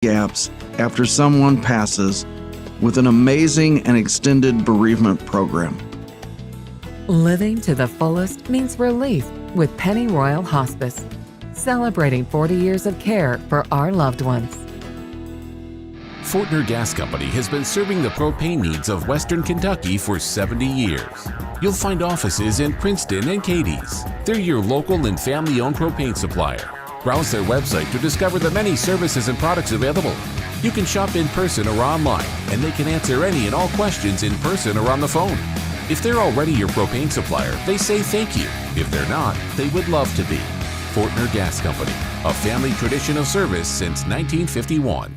gaps after someone passes with an amazing and extended bereavement program. Living to the fullest means relief with Penny Royal Hospice, celebrating 40 years of care for our loved ones. Fortner Gas Company has been serving the propane needs of Western Kentucky for 70 years. You'll find offices in Princeton and Cadiz. They're your local and family-owned propane supplier. Browse their website to discover the many services and products available. You can shop in person or online, and they can answer any and all questions in person or on the phone. If they're already your propane supplier, they say thank you. If they're not, they would love to be. Fortner Gas Company, a family tradition of service since 1951.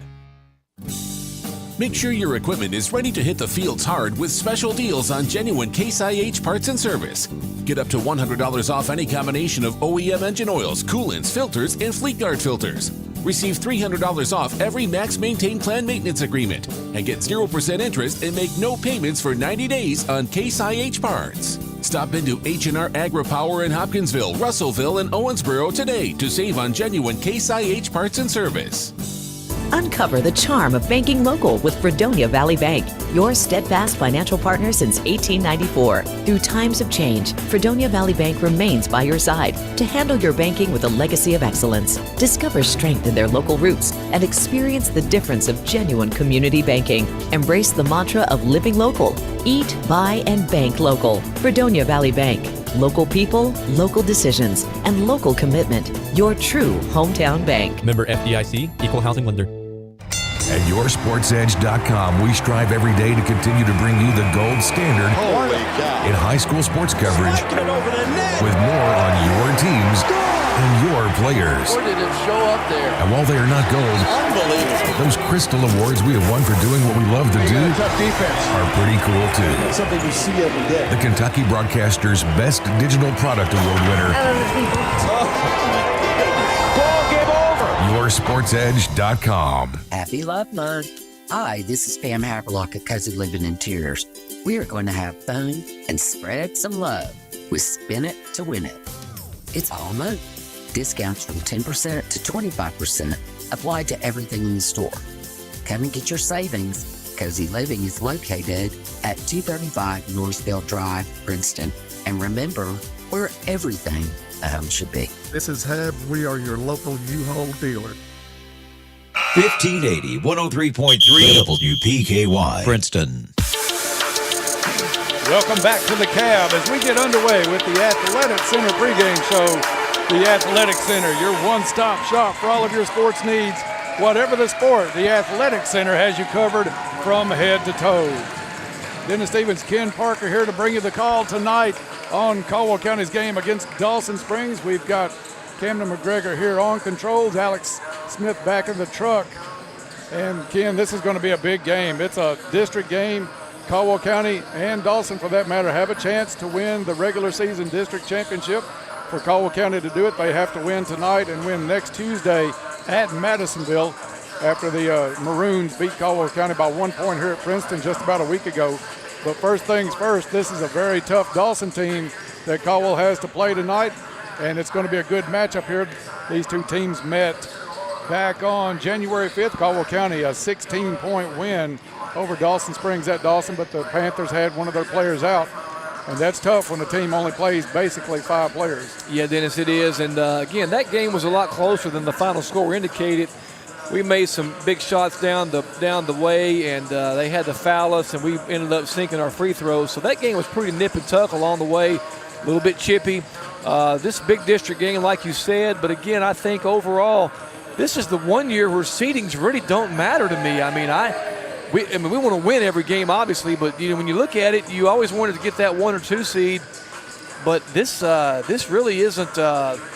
Make sure your equipment is ready to hit the fields hard with special deals on genuine Case IH parts and service. Get up to $100 off any combination of OEM engine oils, coolants, filters, and fleet guard filters. Receive $300 off every Max Maintain Plan maintenance agreement and get 0% interest and make no payments for 90 days on Case IH parts. Stop into H&R Agri-Power in Hopkinsville, Russellville, and Owensboro today to save on genuine Case IH parts and service. Uncover the charm of banking local with Fredonia Valley Bank, your steadfast financial partner since 1894. Through times of change, Fredonia Valley Bank remains by your side to handle your banking with a legacy of excellence. Discover strength in their local roots and experience the difference of genuine community banking. Embrace the mantra of living local. Eat, buy, and bank local. Fredonia Valley Bank. Local people, local decisions, and local commitment. Your true hometown bank. Member FDIC, Equal Housing Lender. At YourSportsEdge.com, we strive every day to continue to bring you the gold standard in high school sports coverage with more on your teams and your players. Or did it show up there? And while they are not gold, those Crystal Awards we have won for doing what we love to do are pretty cool too. It's something you see every day. The Kentucky Broadcasters Best Digital Product Award winner. YourSportsEdge.com. Happy Love Month. Hi, this is Pam Haverlock at Cozy Living Interiors. We are going to have fun and spread some love with Spin It to Win It. It's all month. Discounts from 10% to 25% applied to everything in the store. Come and get your savings. Cozy Living is located at 235 Northfield Drive, Princeton. And remember, where everything a home should be. This is Hub. We are your local U-Haul dealer. 1580 103.3 WPKY, Princeton. Welcome back to the Cab as we get underway with the Athletic Center pregame show. The Athletic Center, your one-stop shop for all of your sports needs. Whatever the sport, the Athletic Center has you covered from head to toe. Dennis Stevens, Ken Parker here to bring you the call tonight on Caldwell County's game against Dawson Springs. We've got Camden McGregor here on controls, Alex Smith back in the truck. And Ken, this is going to be a big game. It's a district game. Caldwell County and Dawson, for that matter, have a chance to win the regular season district championship. For Caldwell County to do it, they have to win tonight and win next Tuesday at Madisonville after the Maroons beat Caldwell County by 1 point here at Princeton just about a week ago. But first things first, this is a very tough Dawson team that Caldwell has to play tonight, and it's going to be a good matchup here. These two teams met back on January 5th. Caldwell County, a 16-point win over Dawson Springs at Dawson, but the Panthers had one of their players out, and that's tough when the team only plays basically 5 players. Yeah, Dennis, it is. And, again, that game was a lot closer than the final score indicated. We made some big shots down the way, and they had to foul us, and we ended up sinking our free throws. So that game was pretty nip and tuck along the way, a little bit chippy. This big district game, like you said, but again, I think overall, this is the one year where seedings really don't matter to me. I mean, we want to win every game, obviously, but when you look at it, you always wanted to get that 1 or 2 seed. But this really isn't.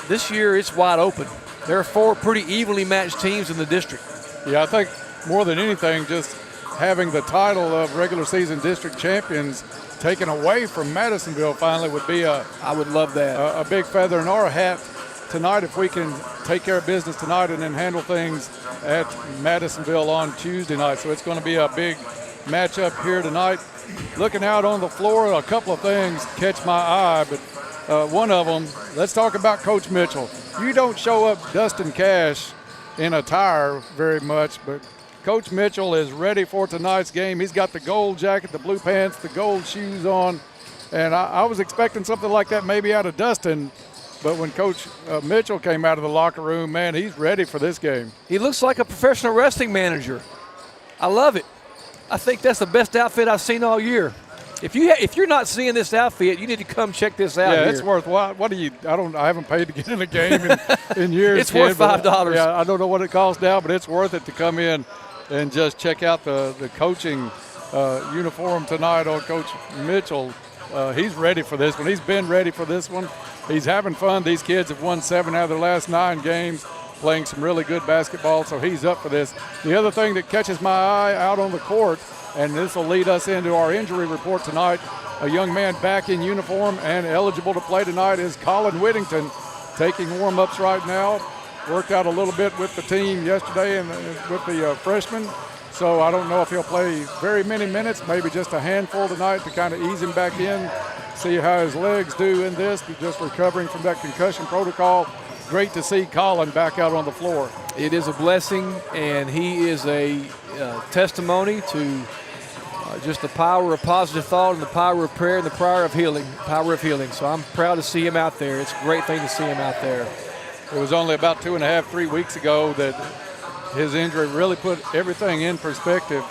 This year, it's wide open. There are 4 pretty evenly matched teams in the district. Yeah, I think more than anything, just having the title of regular season district champions taken away from Madisonville finally would be I would love that. A big feather in our hat tonight if we can take care of business tonight and then handle things at Madisonville on Tuesday night. So it's going to be a big matchup here tonight. Looking out on the floor, a couple of things catch my eye, but one of them, let's talk about Coach Mitchell. You don't show up dusting cash in attire very much, but Coach Mitchell is ready for tonight's game. He's got the gold jacket, the blue pants, the gold shoes on, and I was expecting something like that maybe out of Dustin, but when Coach Mitchell came out of the locker room, man, he's ready for this game. He looks like a professional wrestling manager. I love it. I think that's the best outfit I've seen all year. If you're not seeing this outfit, you need to come check this out. Yeah, here. it's worth what do you? I haven't paid to get in a game in years. It's worth $5. Yeah, I don't know what it costs now, but it's worth it to come in and just check out the coaching uniform tonight on Coach Mitchell. He's ready for this one. He's been ready for this one. He's having fun. These kids have won 7 out of their last 9 games, playing some really good basketball, so he's up for this. The other thing that catches my eye out on the court, and this will lead us into our injury report tonight, a young man back in uniform and eligible to play tonight is Colin Whittington, taking warm-ups right now. Worked out a little bit with the team yesterday and with the freshmen, so I don't know if he'll play very many minutes, maybe just a handful tonight to kind of ease him back in, see how his legs do in this, just recovering from that concussion protocol. Great to see Colin back out on the floor. It is a blessing, and he is a testimony to just the power of positive thought and the power of prayer and the power of healing. So I'm proud to see him out there. It's a great thing to see him out there. It was only about 2.5-3 weeks ago that his injury really put everything in perspective.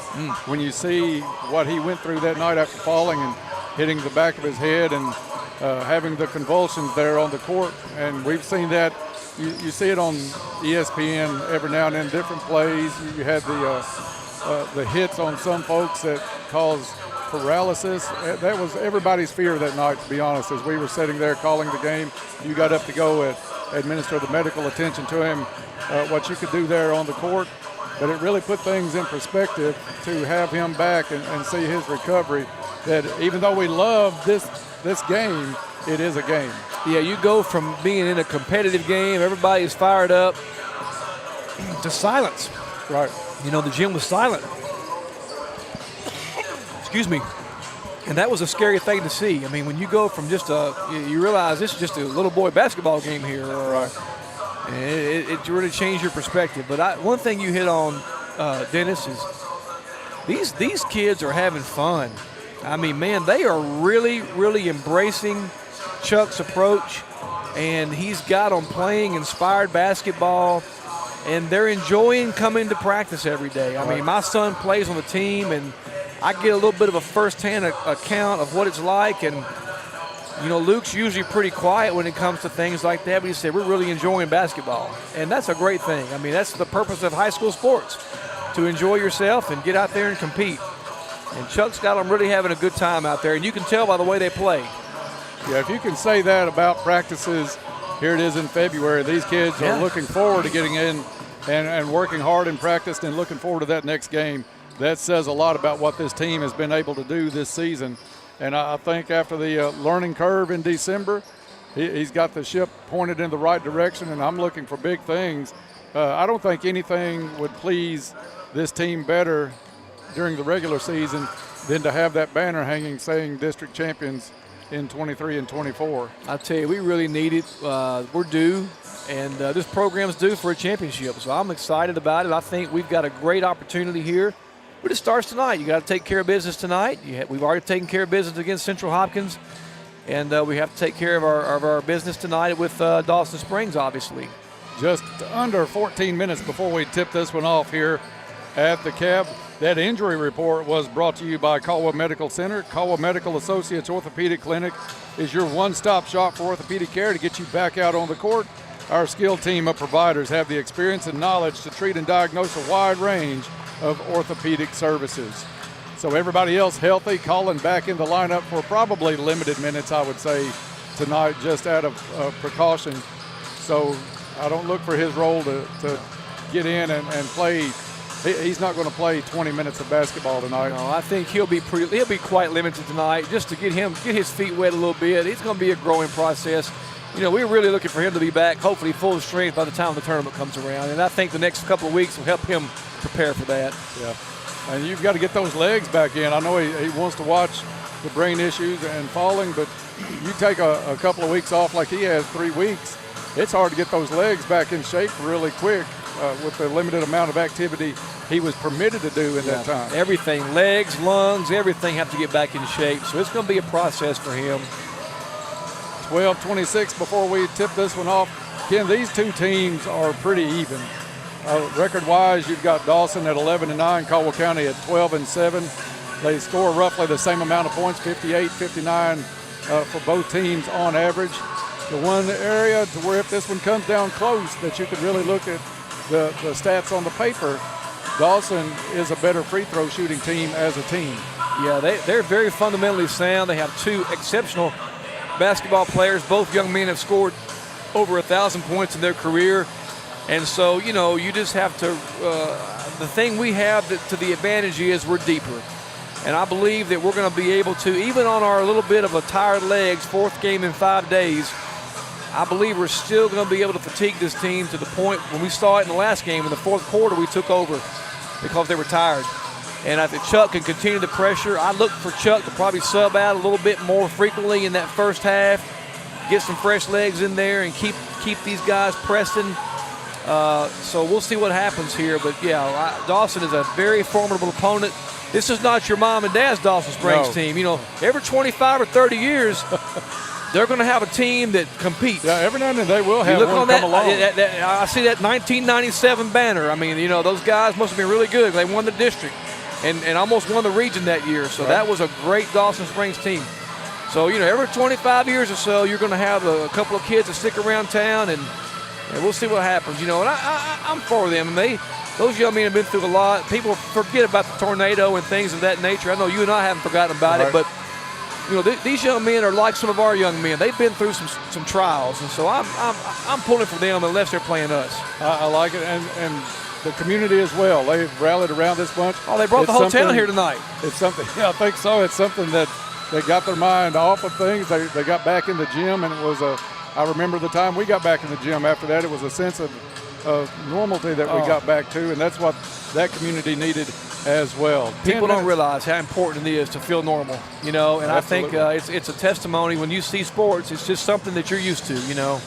When you see what he went through that night after falling and hitting the back of his head and having the convulsions there on the court. And we've seen that. You see it on ESPN every now and then, different plays. You had the hits on some folks that cause paralysis. That was everybody's fear that night, to be honest, as we were sitting there calling the game. You got up to go administer the medical attention to him, what you could do there on the court. But it really put things in perspective to have him back and see his recovery, that even though we love this game, it is a game. Yeah, you go from being in a competitive game, everybody is fired up, to silence. Right. You know, the gym was silent. Excuse me. And that was a scary thing to see. I mean, when you go from you realize this is just a little boy basketball game here. Right. And it really changed your perspective. But one thing you hit on, Dennis, is these kids are having fun. I mean, man, they are really, really embracing Chuck's approach, and he's got them playing inspired basketball, and they're enjoying coming to practice every day. I mean, my son plays on the team, and I get a little bit of a first-hand account of what it's like, and, you know, Luke's usually pretty quiet when it comes to things like that, but he said, we're really enjoying basketball, and that's a great thing. I mean, that's the purpose of high school sports, to enjoy yourself and get out there and compete. And Chuck's got them really having a good time out there, and you can tell by the way they play. Yeah, if you can say that about practices, here it is in February. These kids are looking forward to getting in and working hard in practice and looking forward to that next game. That says a lot about what this team has been able to do this season. And I think after the learning curve in December, he's got the ship pointed in the right direction, and I'm looking for big things. I don't think anything would please this team better during the regular season than to have that banner hanging saying district champions in 23 and 24. I tell you, we really need it. We're due, and this program's due for a championship. So I'm excited about it. I think we've got a great opportunity here. But it starts tonight. You got to take care of business tonight. We've already taken care of business against Central Hopkins, and we have to take care of our business tonight with Dawson Springs, obviously. Just under 14 minutes before we tip this one off here at the Cab. That injury report was brought to you by Caldwell Medical Center. Caldwell Medical Associates Orthopedic Clinic is your one-stop shop for orthopedic care to get you back out on the court. Our skilled team of providers have the experience and knowledge to treat and diagnose a wide range of orthopedic services. So everybody else healthy, Colin back in the lineup for probably limited minutes, I would say, tonight, just out of precaution. So I don't look for his role to get in and play. He's not going to play 20 minutes of basketball tonight. No, I think he'll be quite limited tonight, just to get his feet wet a little bit. It's going to be a growing process. You know, we're really looking for him to be back, hopefully full strength by the time the tournament comes around. And I think the next couple of weeks will help him prepare for that. Yeah. And you've got to get those legs back in. I know he wants to watch the brain issues and falling, but you take a couple of weeks off like he has, 3 weeks, it's hard to get those legs back in shape really quick. with the limited amount of activity he was permitted to do in that time. Everything, legs, lungs, everything have to get back in shape. So it's going to be a process for him. 12:26 before we tip this one off. Again, these two teams are pretty even. Record-wise, you've got Dawson at 11-9, Caldwell County at 12-7. They score roughly the same amount of points, 58, 59 for both teams on average. The one area to where if this one comes down close that you could really look at the stats on the paper, Dawson is a better free throw shooting team as a team. Yeah, they're very fundamentally sound. They have two exceptional basketball players. Both young men have scored over 1,000 points in their career. And so, you just have to the thing we have to the advantage is we're deeper. And I believe that we're going to be able to, even on our little bit of a tired legs, 4th game in 5 days, I believe we're still going to be able to fatigue this team to the point when we saw it in the last game. In the 4th quarter, we took over because they were tired. And I think Chuck can continue the pressure. I look for Chuck to probably sub out a little bit more frequently in that first half, get some fresh legs in there and keep these guys pressing. So we'll see what happens here. But, yeah, Dawson is a very formidable opponent. This is not your mom and dad's Dawson Springs team. Every 25 or 30 years, they're going to have a team that competes. Yeah, every now and then they will have one come along. I see that 1997 banner. I mean, those guys must have been really good. They won the district and almost won the region that year. So that was a great Dawson Springs team. So, every 25 years or so, you're going to have a couple of kids that stick around town, and we'll see what happens. And I'm for them. And those young men have been through a lot. People forget about the tornado and things of that nature. I know you and I haven't forgotten about it, but these young men are like some of our young men. They've been through some trials, and so I'm pulling for them unless they're playing us. I like it, and the community as well. They've rallied around this bunch. Oh, they brought the whole town here tonight. It's something. Yeah, I think so. It's something that they got their mind off of things. They got back in the gym, and it was I remember the time we got back in the gym. After that, it was a sense of normalcy that we got back to, and that's what that community needed as well. People don't realize how important it is to feel normal, and Absolutely. I think it's a testimony when you see sports. It's just something that you're used to,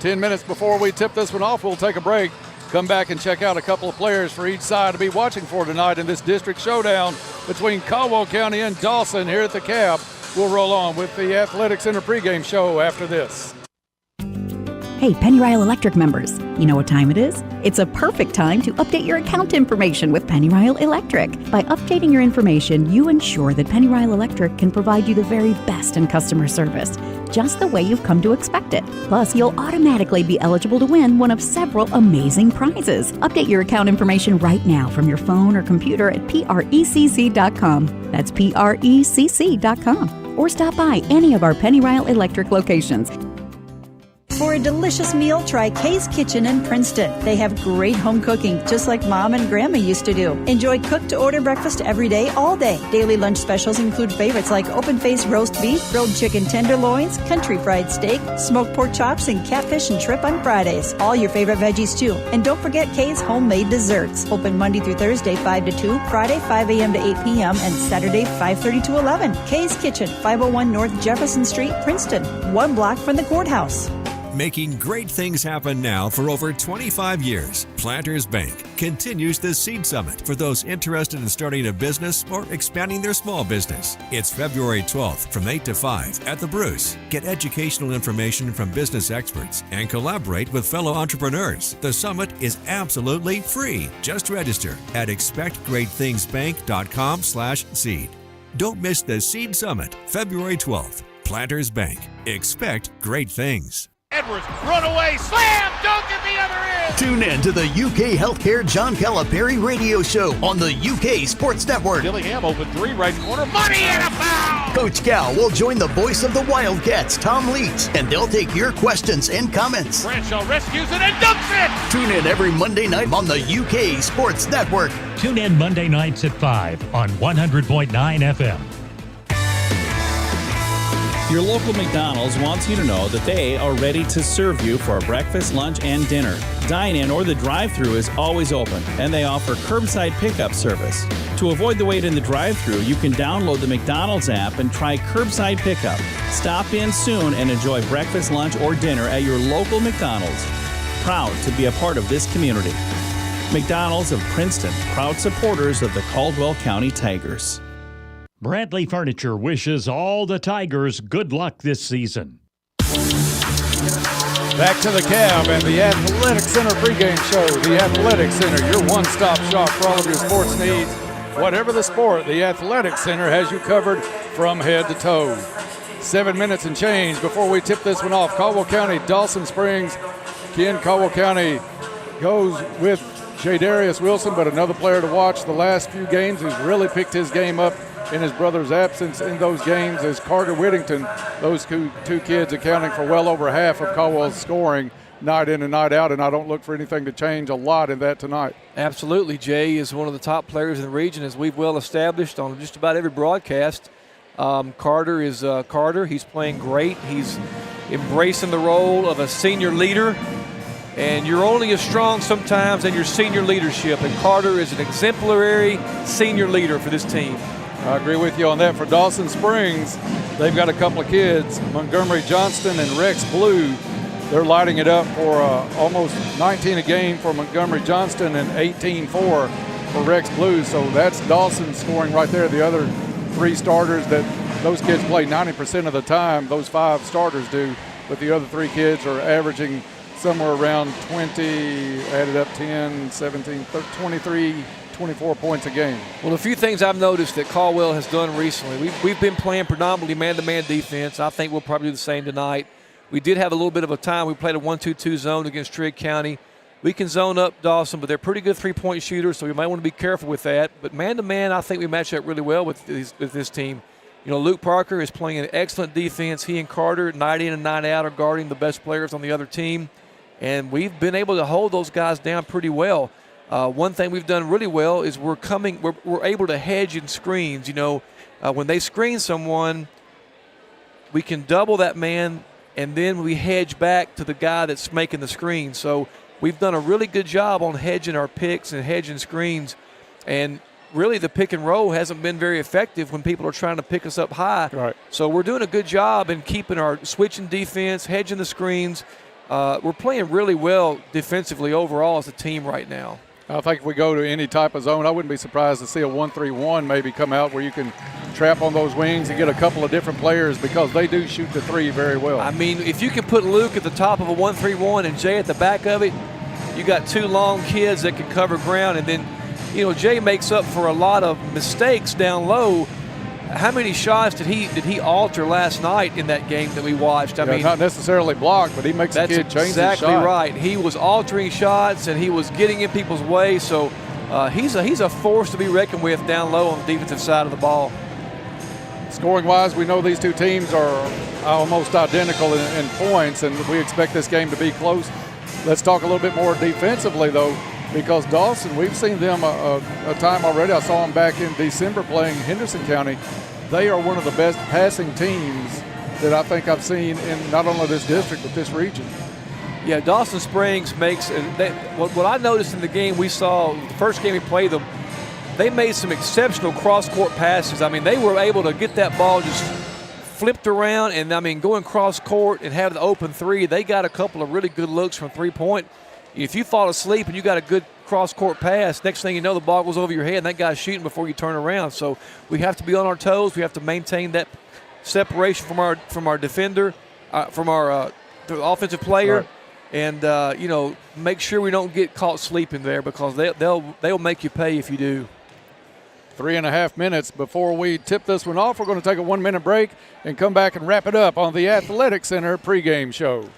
10 minutes before we tip this one off, we'll take a break. Come back and check out a couple of players for each side to be watching for tonight in this district showdown between Caldwell County and Dawson here at the Cab. We'll roll on with the Athletic Center pregame show after this. Hey, Pennyrile Electric members, you know what time it is? It's a perfect time to update your account information with Pennyrile Electric. By updating your information, you ensure that Pennyrile Electric can provide you the very best in customer service, just the way you've come to expect it. Plus, you'll automatically be eligible to win one of several amazing prizes. Update your account information right now from your phone or computer at precc.com. That's precc.com. Or stop by any of our Pennyrile Electric locations. For a delicious meal, try Kay's Kitchen in Princeton. They have great home cooking, just like Mom and Grandma used to do. Enjoy cook-to-order breakfast every day, all day. Daily lunch specials include favorites like open-faced roast beef, grilled chicken tenderloins, country fried steak, smoked pork chops, and catfish and shrimp on Fridays. All your favorite veggies, too. And don't forget Kay's homemade desserts. Open Monday through Thursday, 5 to 2, Friday, 5 a.m. to 8 p.m., and Saturday, 5:30 to 11. Kay's Kitchen, 501 North Jefferson Street, Princeton, 1 block from the courthouse. Making great things happen now for over 25 years, Planters Bank continues the Seed Summit for those interested in starting a business or expanding their small business. It's February 12th from 8 to 5 at the Bruce. Get educational information from business experts and collaborate with fellow entrepreneurs. The summit is absolutely free. Just register at expectgreatthingsbank.com/seed. Don't miss the Seed Summit, February 12th. Planters Bank. Expect great things. Edwards, runaway, slam, dunk at the other end. Tune in to the UK Healthcare John Calipari radio show on the UK Sports Network. Dillingham open three, right corner, money and a foul. Coach Cal will join the voice of the Wildcats, Tom Leeds, and they'll take your questions and comments. Bradshaw rescues it and dumps it. Tune in every Monday night on the UK Sports Network. Tune in Monday nights at 5 on 100.9 FM. Your local McDonald's wants you to know that they are ready to serve you for breakfast, lunch, and dinner. Dine-in or the drive-thru is always open, and they offer curbside pickup service. To avoid the wait in the drive-thru, you can download the McDonald's app and try curbside pickup. Stop in soon and enjoy breakfast, lunch, or dinner at your local McDonald's. proud to be a part of this community. McDonald's of Princeton, proud supporters of the Caldwell County Tigers. Bradley Furniture wishes all the Tigers good luck this season. Back to the cab and the Athletic Center pregame show. The Athletic Center, your one-stop shop for all of your sports needs. Whatever the sport, the Athletic Center has you covered from head to toe. 7 minutes and change before we tip this one off. Caldwell County, Dawson Springs. Ken, Caldwell County goes with Jadarius Wilson, but another player to watch the last few games who's really picked his game up in his brother's absence in those games is Carter Whittington. Those two kids accounting for well over half of Caldwell's scoring night in and night out, and I don't look for anything to change a lot in that tonight. Absolutely. Jay is one of the top players in the region, as we've well established on just about every broadcast. Carter is Carter. He's playing great. He's embracing the role of a senior leader, and you're only as strong sometimes in your senior leadership, and Carter is an exemplary senior leader for this team. I agree with you on that. For Dawson Springs, they've got a couple of kids, Montgomery Johnston and Rex Blue. They're lighting it up for almost 19 a game for Montgomery Johnston and 18-4 for Rex Blue. So that's Dawson scoring right there. The other three starters that those kids play 90% of the time, those five starters do, but the other three kids are averaging somewhere around 20, added up 10, 17, 23, 24 points a game. Well, a few things I've noticed that Caldwell has done recently. We've been playing predominantly man-to-man defense. I think we'll probably do the same tonight. We did have a little bit of a time. We played a 1-2-2 zone against Trigg County. We can zone up Dawson, but they're pretty good three-point shooters, so we might want to be careful with that. But man-to-man, I think we match up really well with this team. You know, Luke Parker is playing an excellent defense. He and Carter, night in and night out, are guarding the best players on the other team. And we've been able to hold those guys down pretty well. One thing we've done really well is we're able to hedge in screens. You know, when they screen someone, we can double that man, and then we hedge back to the guy that's making the screen. So we've done a really good job on hedging our picks and hedging screens. And really the pick and roll hasn't been very effective when people are trying to pick us up high. Right. So we're doing a good job in keeping our switching defense, hedging the screens. We're playing really well defensively overall as a team right now. I think if we go to any type of zone, I wouldn't be surprised to see a 1-3-1 maybe come out where you can trap on those wings and get a couple of different players because they do shoot the three very well. I mean, if you can put Luke at the top of a 1-3-1 and Jay at the back of it, you got two long kids that can cover ground. And then, you know, Jay makes up for a lot of mistakes down low. How many shots did he alter last night in that game that we watched? I mean, not necessarily blocked, but he makes the kid change his shot. That's exactly right. He was altering shots and he was getting in people's way. So he's a force to be reckoned with down low on the defensive side of the ball. Scoring-wise, we know these two teams are almost identical in points, and we expect this game to be close. Let's talk a little bit more defensively, though, because Dawson, we've seen them a time already. I saw them back in December playing Henderson County. They are one of the best passing teams that I think I've seen in not only this district but this region. Yeah, Dawson Springs makes what I noticed in the game we saw, the first game we played them, they made some exceptional cross-court passes. I mean, they were able to get that ball just flipped around and, I mean, going cross-court and have the open three. They got a couple of really good looks from three-point. If you fall asleep and you got a good cross-court pass, next thing you know, the ball goes over your head and that guy's shooting before you turn around. So we have to be on our toes. We have to maintain that separation from our defender, from our offensive player. Right. And, you know, make sure we don't get caught sleeping there because they'll make you pay if you do. 3.5 minutes before we tip this one off. We're going to take a 1-minute break and come back and wrap it up on the Athletic Center pregame show.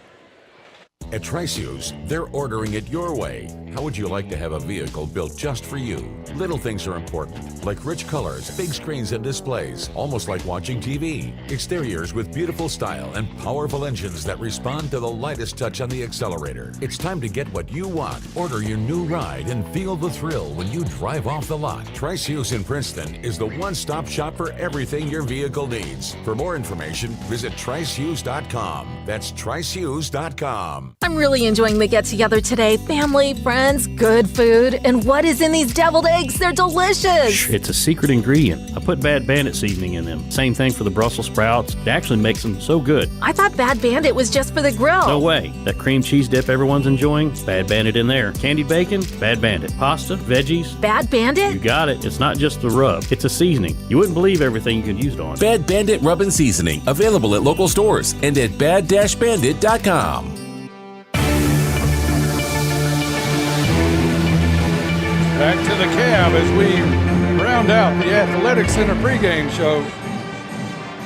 At Trice Hughes, they're ordering it your way. How would you like to have a vehicle built just for you? Little things are important, like rich colors, big screens and displays, almost like watching TV. Exteriors with beautiful style and powerful engines that respond to the lightest touch on the accelerator. It's time to get what you want. Order your new ride and feel the thrill when you drive off the lot. Trice Hughes in Princeton is the one-stop shop for everything your vehicle needs. For more information, visit tricehughes.com. That's tricehughes.com. I'm really enjoying the get-together today. Family, friends, friends, good food, and what is in these deviled eggs? They're delicious. It's a secret ingredient. I put Bad Bandit seasoning in them. Same thing for the Brussels sprouts. It actually makes them so good. I thought Bad Bandit was just for the grill. No way. That cream cheese dip everyone's enjoying, Bad Bandit in there. Candied bacon, Bad Bandit. Pasta, veggies. Bad Bandit? You got it. It's not just the rub. It's a seasoning. You wouldn't believe everything you can use it on. Bad Bandit Rub and Seasoning. Available at local stores and at bad-bandit.com. Back to the cab as we round out the Athletic Center pregame show.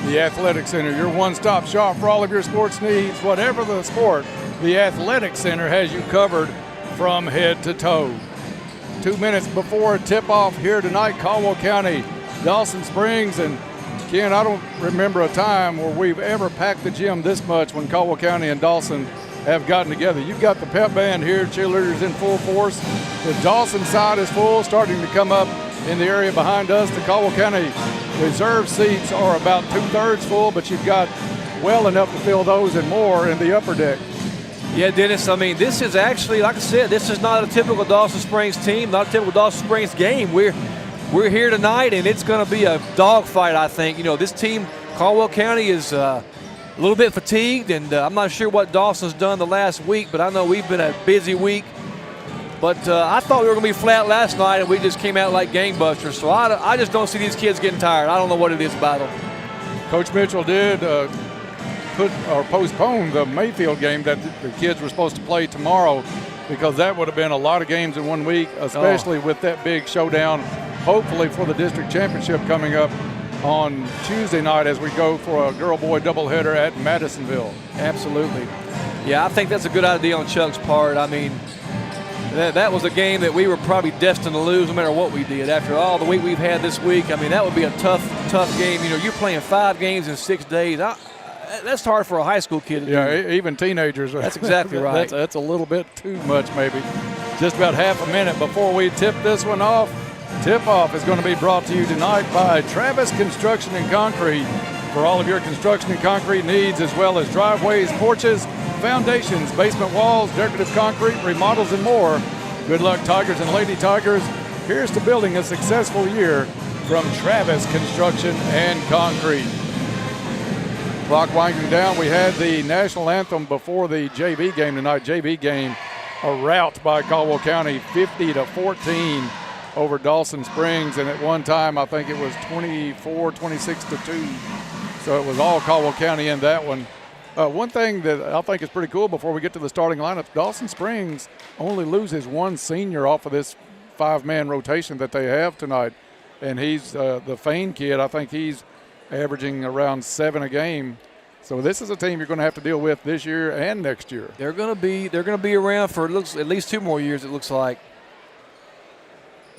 The Athletic Center, your one-stop shop for all of your sports needs, whatever the sport. The Athletic Center has you covered from head to toe. 2 minutes before tip-off here tonight, Caldwell County, Dawson Springs, and Ken, I don't remember a time where we've ever packed the gym this much when Caldwell County and Dawson have gotten together. You've got the pep band here, cheerleaders in full force. The Dawson side is full, starting to come up in the area behind us. The Caldwell County reserve seats are about 2/3 full, but you've got well enough to fill those and more in the upper deck. Yeah, Dennis, I mean, this is actually, like I said, this is not a typical Dawson Springs team, not a typical Dawson Springs game. We're here tonight, and it's going to be a dogfight, I think. You know, this team, Caldwell County, is a little bit fatigued, and I'm not sure what Dawson's done the last week, but I know we've been a busy week. But I thought we were going to be flat last night, and we just came out like gangbusters. So I just don't see these kids getting tired. I don't know what it is about them. Coach Mitchell did postpone the Mayfield game that the kids were supposed to play tomorrow, because that would have been a lot of games in 1 week, especially with that big showdown, hopefully for the district championship coming up on Tuesday night as we go for a girl-boy doubleheader at Madisonville. Absolutely. Yeah, I think that's a good idea on Chuck's part. I mean, that was a game that we were probably destined to lose no matter what we did. After all the week we've had this week, I mean, that would be a tough game. You know, you're playing 5 games in 6 days. That's hard for a high school kid to do. Yeah, even teenagers. That's exactly right. That's a little bit too much, maybe. Just about half a minute before we tip this one off. Tip-off is going to be brought to you tonight by Travis Construction and Concrete. For all of your construction and concrete needs, as well as driveways, porches, foundations, basement walls, decorative concrete, remodels, and more. Good luck, Tigers and Lady Tigers. Here's to building a successful year from Travis Construction and Concrete. Clock winding down. We had the national anthem before the JV game tonight. JV game, a rout by Caldwell County, 50-14 over Dawson Springs. And at one time, I think it was 26-2. So it was all Caldwell County in that one. One thing that I think is pretty cool before we get to the starting lineup, Dawson Springs only loses one senior off of this 5-man rotation that they have tonight. And he's the Fane kid. I think he's averaging around 7 a game. So this is a team you're going to have to deal with this year and next year. They're going to be around for at least 2 more years, it looks like.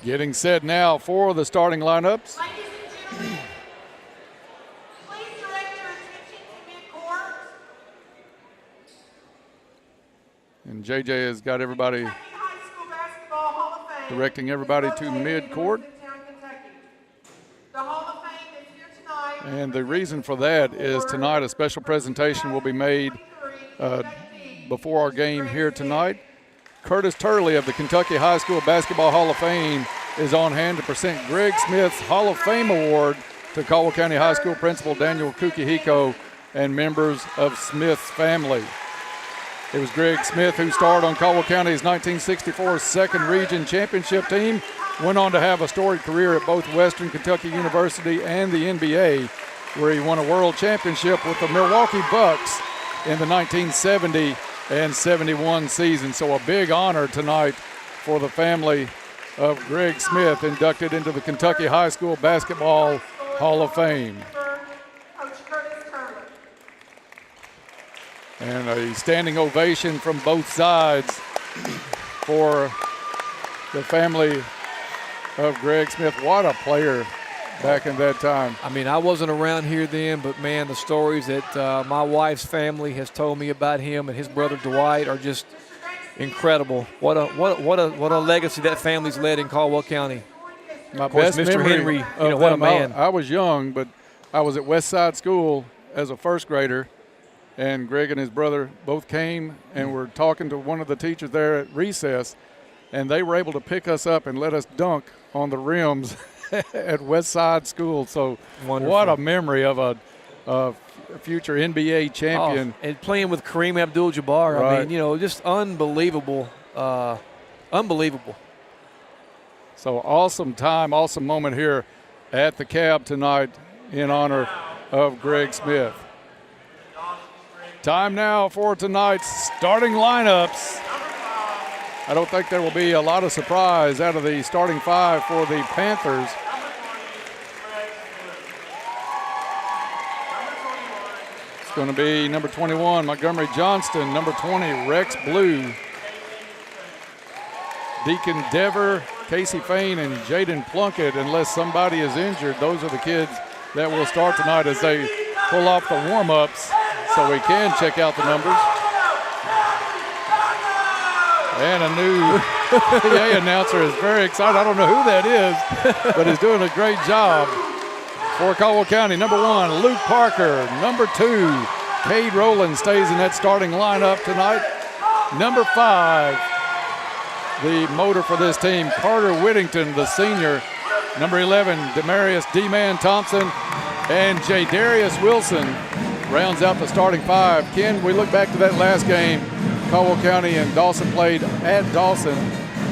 Getting set now for the starting lineups. And JJ has got everybody directing everybody to mid-court. And the reason for that is tonight a special presentation will be made before our game here tonight. Curtis Turley of the Kentucky High School Basketball Hall of Fame is on hand to present Greg Smith's Hall of Fame Award to Caldwell County High School Principal Daniel Kukihiko and members of Smith's family. It was Greg Smith who starred on Caldwell County's 1964 Second Region Championship team, went on to have a storied career at both Western Kentucky University and the NBA, where he won a world championship with the Milwaukee Bucks in the 1970 and 71 season. So a big honor tonight for the family of Greg Smith, inducted into the Kentucky High School Basketball Hall of Fame. And a standing ovation from both sides for the family of Greg Smith. What a player back in that time. I mean, I wasn't around here then, but man, the stories that my wife's family has told me about him and his brother Dwight are just incredible. What a legacy that family's led in Caldwell County. My of course, best Mr. memory Henry, of what a them, man. I was young, but I was at West Side School as a first grader, and Greg and his brother both came and were talking to one of the teachers there at recess, and they were able to pick us up and let us dunk on the rims at West Side School. So wonderful. What a memory of a future NBA champion. Oh, and playing with Kareem Abdul-Jabbar. Right. I mean, just unbelievable. Unbelievable. So awesome time, awesome moment here at the Cab tonight in honor of Greg Smith. Time now for tonight's starting lineups. I don't think there will be a lot of surprise out of the starting five for the Panthers. It's going to be number 21, Montgomery Johnston, number 20, Rex Blue, Deacon Dever, Casey Fain, and Jaden Plunkett. Unless somebody is injured, those are the kids that will start tonight as they pull off the warm-ups so we can check out the numbers. And a new PA announcer is very excited. I don't know who that is, but he's doing a great job. For Caldwell County, number 1, Luke Parker. Number 2, Cade Rowland stays in that starting lineup tonight. Number 5, the motor for this team, Carter Whittington, the senior. Number 11, Demarius D-Man Thompson. And Jadarius Wilson rounds out the starting 5. Ken, we look back to that last game. Caldwell County and Dawson played at Dawson.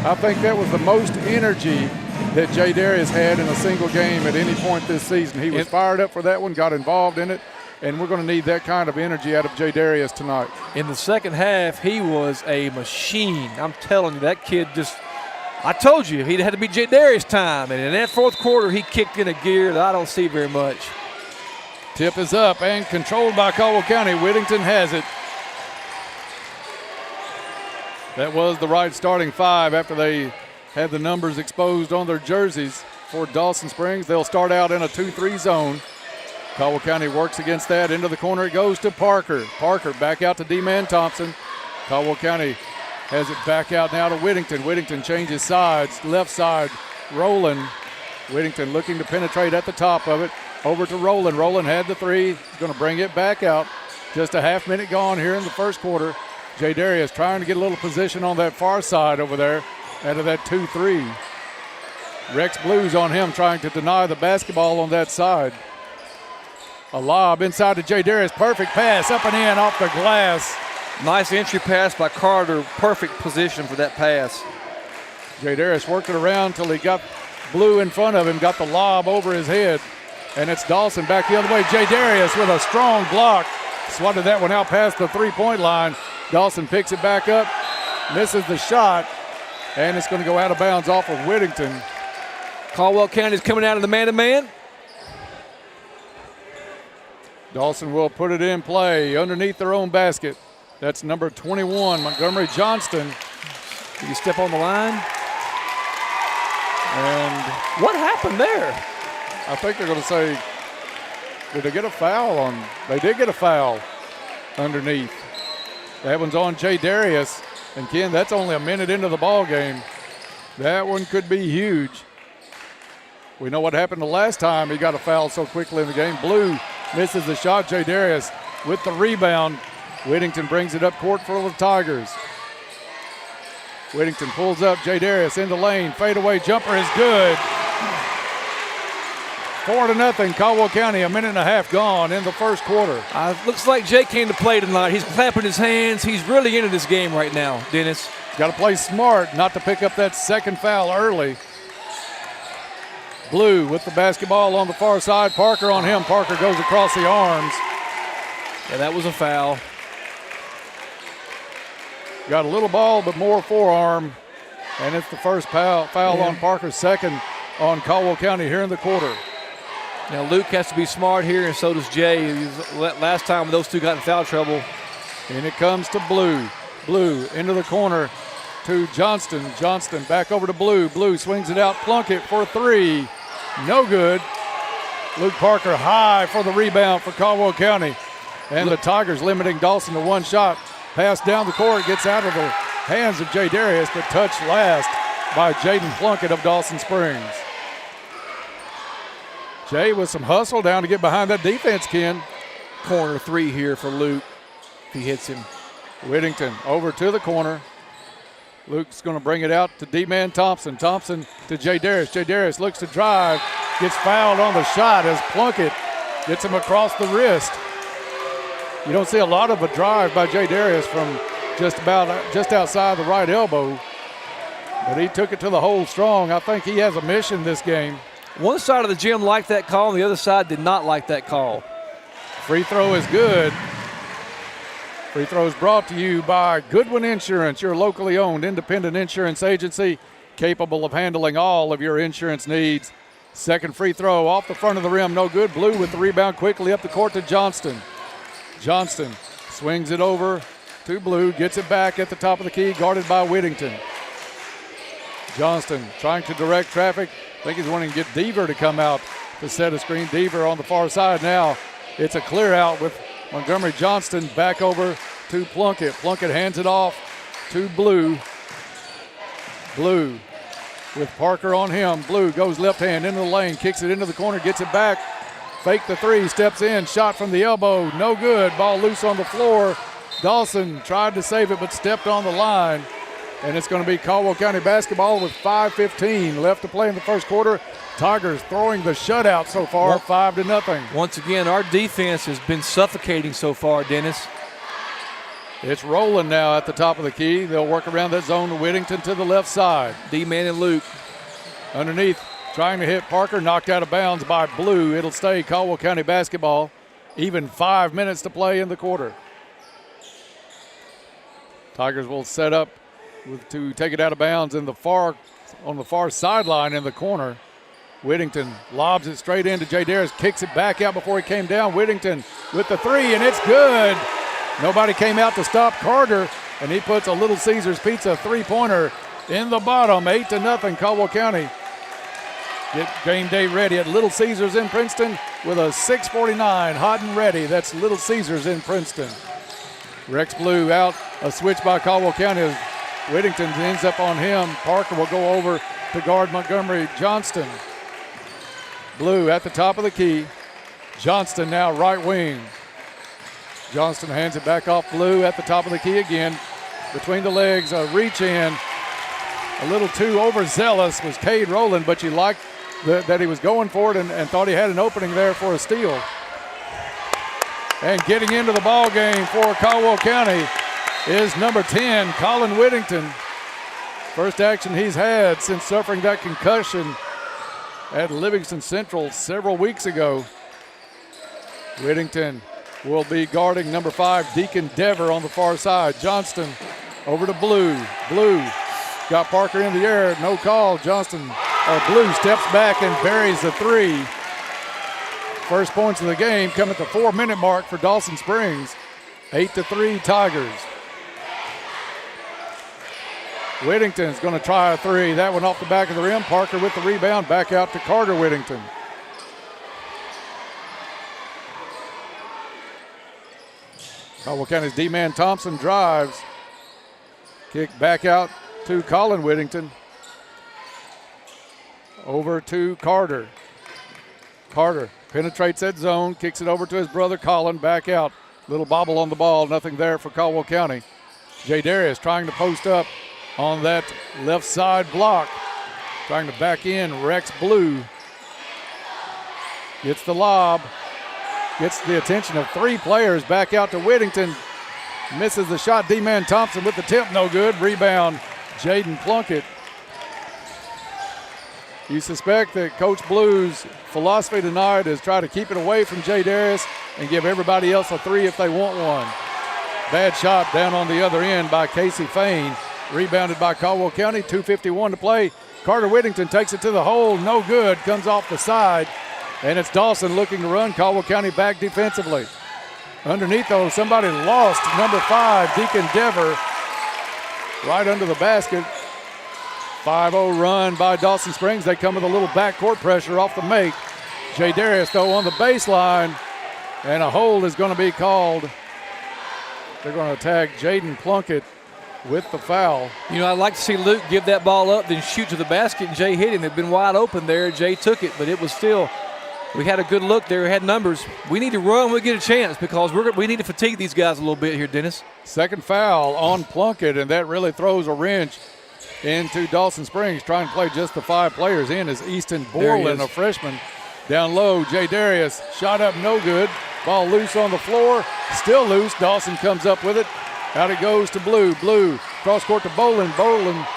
I think that was the most energy that Jadarius had in a single game at any point this season. He was fired up for that one, got involved in it, and we're going to need that kind of energy out of Jadarius tonight. In the second half, he was a machine. I'm telling you, that kid just – I told you, he had to be Jadarius time, and in that fourth quarter, he kicked in a gear that I don't see very much. Tip is up and controlled by Caldwell County. Whittington has it. That was the right starting 5 after they had the numbers exposed on their jerseys for Dawson Springs. They'll start out in a 2-3 zone. Caldwell County works against that. Into the corner it goes to Parker. Parker back out to D-Man Thompson. Caldwell County has it back out now to Whittington. Whittington changes sides. Left side, Rowland. Whittington looking to penetrate at the top of it. Over to Rowland. Rowland had the 3. He's going to bring it back out. Just a half minute gone here in the first quarter. Jadarius trying to get a little position on that far side over there out of that 2-3. Rex Blues on him trying to deny the basketball on that side. A lob inside to Jadarius. Perfect pass up and in off the glass. Nice entry pass by Carter. Perfect position for that pass. Jadarius worked it around until he got Blue in front of him, got the lob over his head. And it's Dawson back the other way. Jadarius with a strong block. Swatted that one out past the three-point line. Dawson picks it back up, misses the shot, and it's going to go out of bounds off of Whittington. Caldwell County's coming out of the man-to-man. Dawson will put it in play underneath their own basket. That's number 21, Montgomery Johnston. Did he step on the line? And what happened there? I think they're going to say, did they get a foul on? They did get a foul underneath. That one's on Jadarius. And Ken, that's only a minute into the ball game. That one could be huge. We know what happened the last time he got a foul so quickly in the game. Blue misses the shot. Jadarius with the rebound. Whittington brings it up court for the Tigers. Whittington pulls up. Jadarius in the lane. Fadeaway jumper is good. 4-0, Caldwell County, a minute and a half gone in the first quarter. Looks like Jay came to play tonight. He's clapping his hands. He's really into this game right now, Dennis. Got to play smart not to pick up that second foul early. Blue with the basketball on the far side. Parker on him. Parker goes across the arms. Yeah, that was a foul. Got a little ball, but more forearm. And it's the first foul on Parker, second on Caldwell County here in the quarter. Now Luke has to be smart here, and so does Jay. Last time those two got in foul trouble. And it comes to Blue. Blue into the corner to Johnston. Johnston back over to Blue. Blue swings it out. Plunkett for 3. No good. Luke Parker high for the rebound for Caldwell County. And the Tigers limiting Dawson to one shot. Pass down the court, gets out of the hands of Jadarius, but touched last by Jaden Plunkett of Dawson Springs. Jay with some hustle down to get behind that defense, Ken. Corner 3 here for Luke if he hits him. Whittington over to the corner. Luke's going to bring it out to D-man Thompson. Thompson to Jay Darius. Jay Darius looks to drive, gets fouled on the shot as Plunkett gets him across the wrist. You don't see a lot of a drive by Jay Darius from just outside the right elbow, but he took it to the hole strong. I think he has a mission this game. One side of the gym liked that call, and the other side did not like that call. Free throw is good. Free throw is brought to you by Goodwin Insurance, your locally owned independent insurance agency capable of handling all of your insurance needs. Second free throw off the front of the rim, no good. Blue with the rebound quickly up the court to Johnston. Johnston swings it over to Blue, gets it back at the top of the key, guarded by Whittington. Johnston trying to direct traffic. I think he's wanting to get Deaver to come out to set a screen. Deaver on the far side now. It's a clear out with Montgomery Johnston back over to Plunkett. Plunkett hands it off to Blue. Blue with Parker on him. Blue goes left hand into the lane, kicks it into the corner, gets it back. Fake the three, steps in, shot from the elbow, no good. Ball loose on the floor. Dawson tried to save it but stepped on the line. And it's going to be Caldwell County basketball with 5:15 left to play in the first quarter. Tigers throwing the shutout so far, 5-0. Once again, our defense has been suffocating so far, Dennis. It's rolling now at the top of the key. They'll work around that zone to Whittington to the left side. D-man and Luke. Underneath, trying to hit Parker, knocked out of bounds by Blue. It'll stay Caldwell County basketball. Even 5 minutes to play in the quarter. Tigers will set up to take it out of bounds on the far sideline in the corner. Whittington lobs it straight into Jay Darius, kicks it back out before he came down. Whittington with the three, and it's good. Nobody came out to stop Carter, and he puts a Little Caesars Pizza three-pointer in the bottom, 8-0. Caldwell County get game day ready at Little Caesars in Princeton with a 6:49 hot and ready. That's Little Caesars in Princeton. Rex Blue out, a switch by Caldwell County. Whittington ends up on him. Parker will go over to guard Montgomery Johnston. Blue at the top of the key. Johnston now right wing. Johnston hands it back off Blue at the top of the key again. Between the legs, a reach in. A little too overzealous was Cade Rowland, but you liked that he was going for it and thought he had an opening there for a steal. And getting into the ball game for Caldwell County is number 10, Colin Whittington. First action he's had since suffering that concussion at Livingston Central several weeks ago. Whittington will be guarding number 5, Deacon Dever on the far side. Johnston over to Blue. Blue got Parker in the air, no call. Blue steps back and buries the three. First points of the game come at the 4-minute mark for Dawson Springs. 8-3 Tigers. Whittington's going to try a three. That one off the back of the rim. Parker with the rebound. Back out to Carter Whittington. Caldwell County's D-man Thompson drives. Kick back out to Colin Whittington. Over to Carter. Carter penetrates that zone, kicks it over to his brother Colin, back out. Little bobble on the ball, nothing there for Caldwell County. Jay Darius trying to post up on that left side block. Trying to back in, Rex Blue. Gets the lob. Gets the attention of three players, back out to Whittington. Misses the shot, D-man Thompson with the tip, no good. Rebound, Jaden Plunkett. You suspect that Coach Blue's philosophy tonight is try to keep it away from Jay Darius and give everybody else a three if they want one. Bad shot down on the other end by Casey Fain. Rebounded by Caldwell County, 2:51 to play. Carter Whittington takes it to the hole, no good, comes off the side. And it's Dawson looking to run Caldwell County back defensively. Underneath, though, somebody lost number 5, Deacon Dever, right under the basket. 5-0 run by Dawson Springs. They come with a little backcourt pressure off the make. Jay Darius, though, on the baseline, and a hold is going to be called. They're going to tag Jaden Plunkett with the foul. You know, I'd like to see Luke give that ball up, then shoot to the basket, and Jay hit him. They'd been wide open there. Jay took it, but it was still, we had a good look there. We had numbers. We need to run. We get a chance because we need to fatigue these guys a little bit here, Dennis. Second foul on Plunkett, and that really throws a wrench into Dawson Springs, trying to play just the 5 players. In is Easton Borland, a freshman. Down low, Jay Darius, shot up, no good. Ball loose on the floor, still loose. Dawson comes up with it. Out it goes to Blue. Blue, cross court to Boland. Boland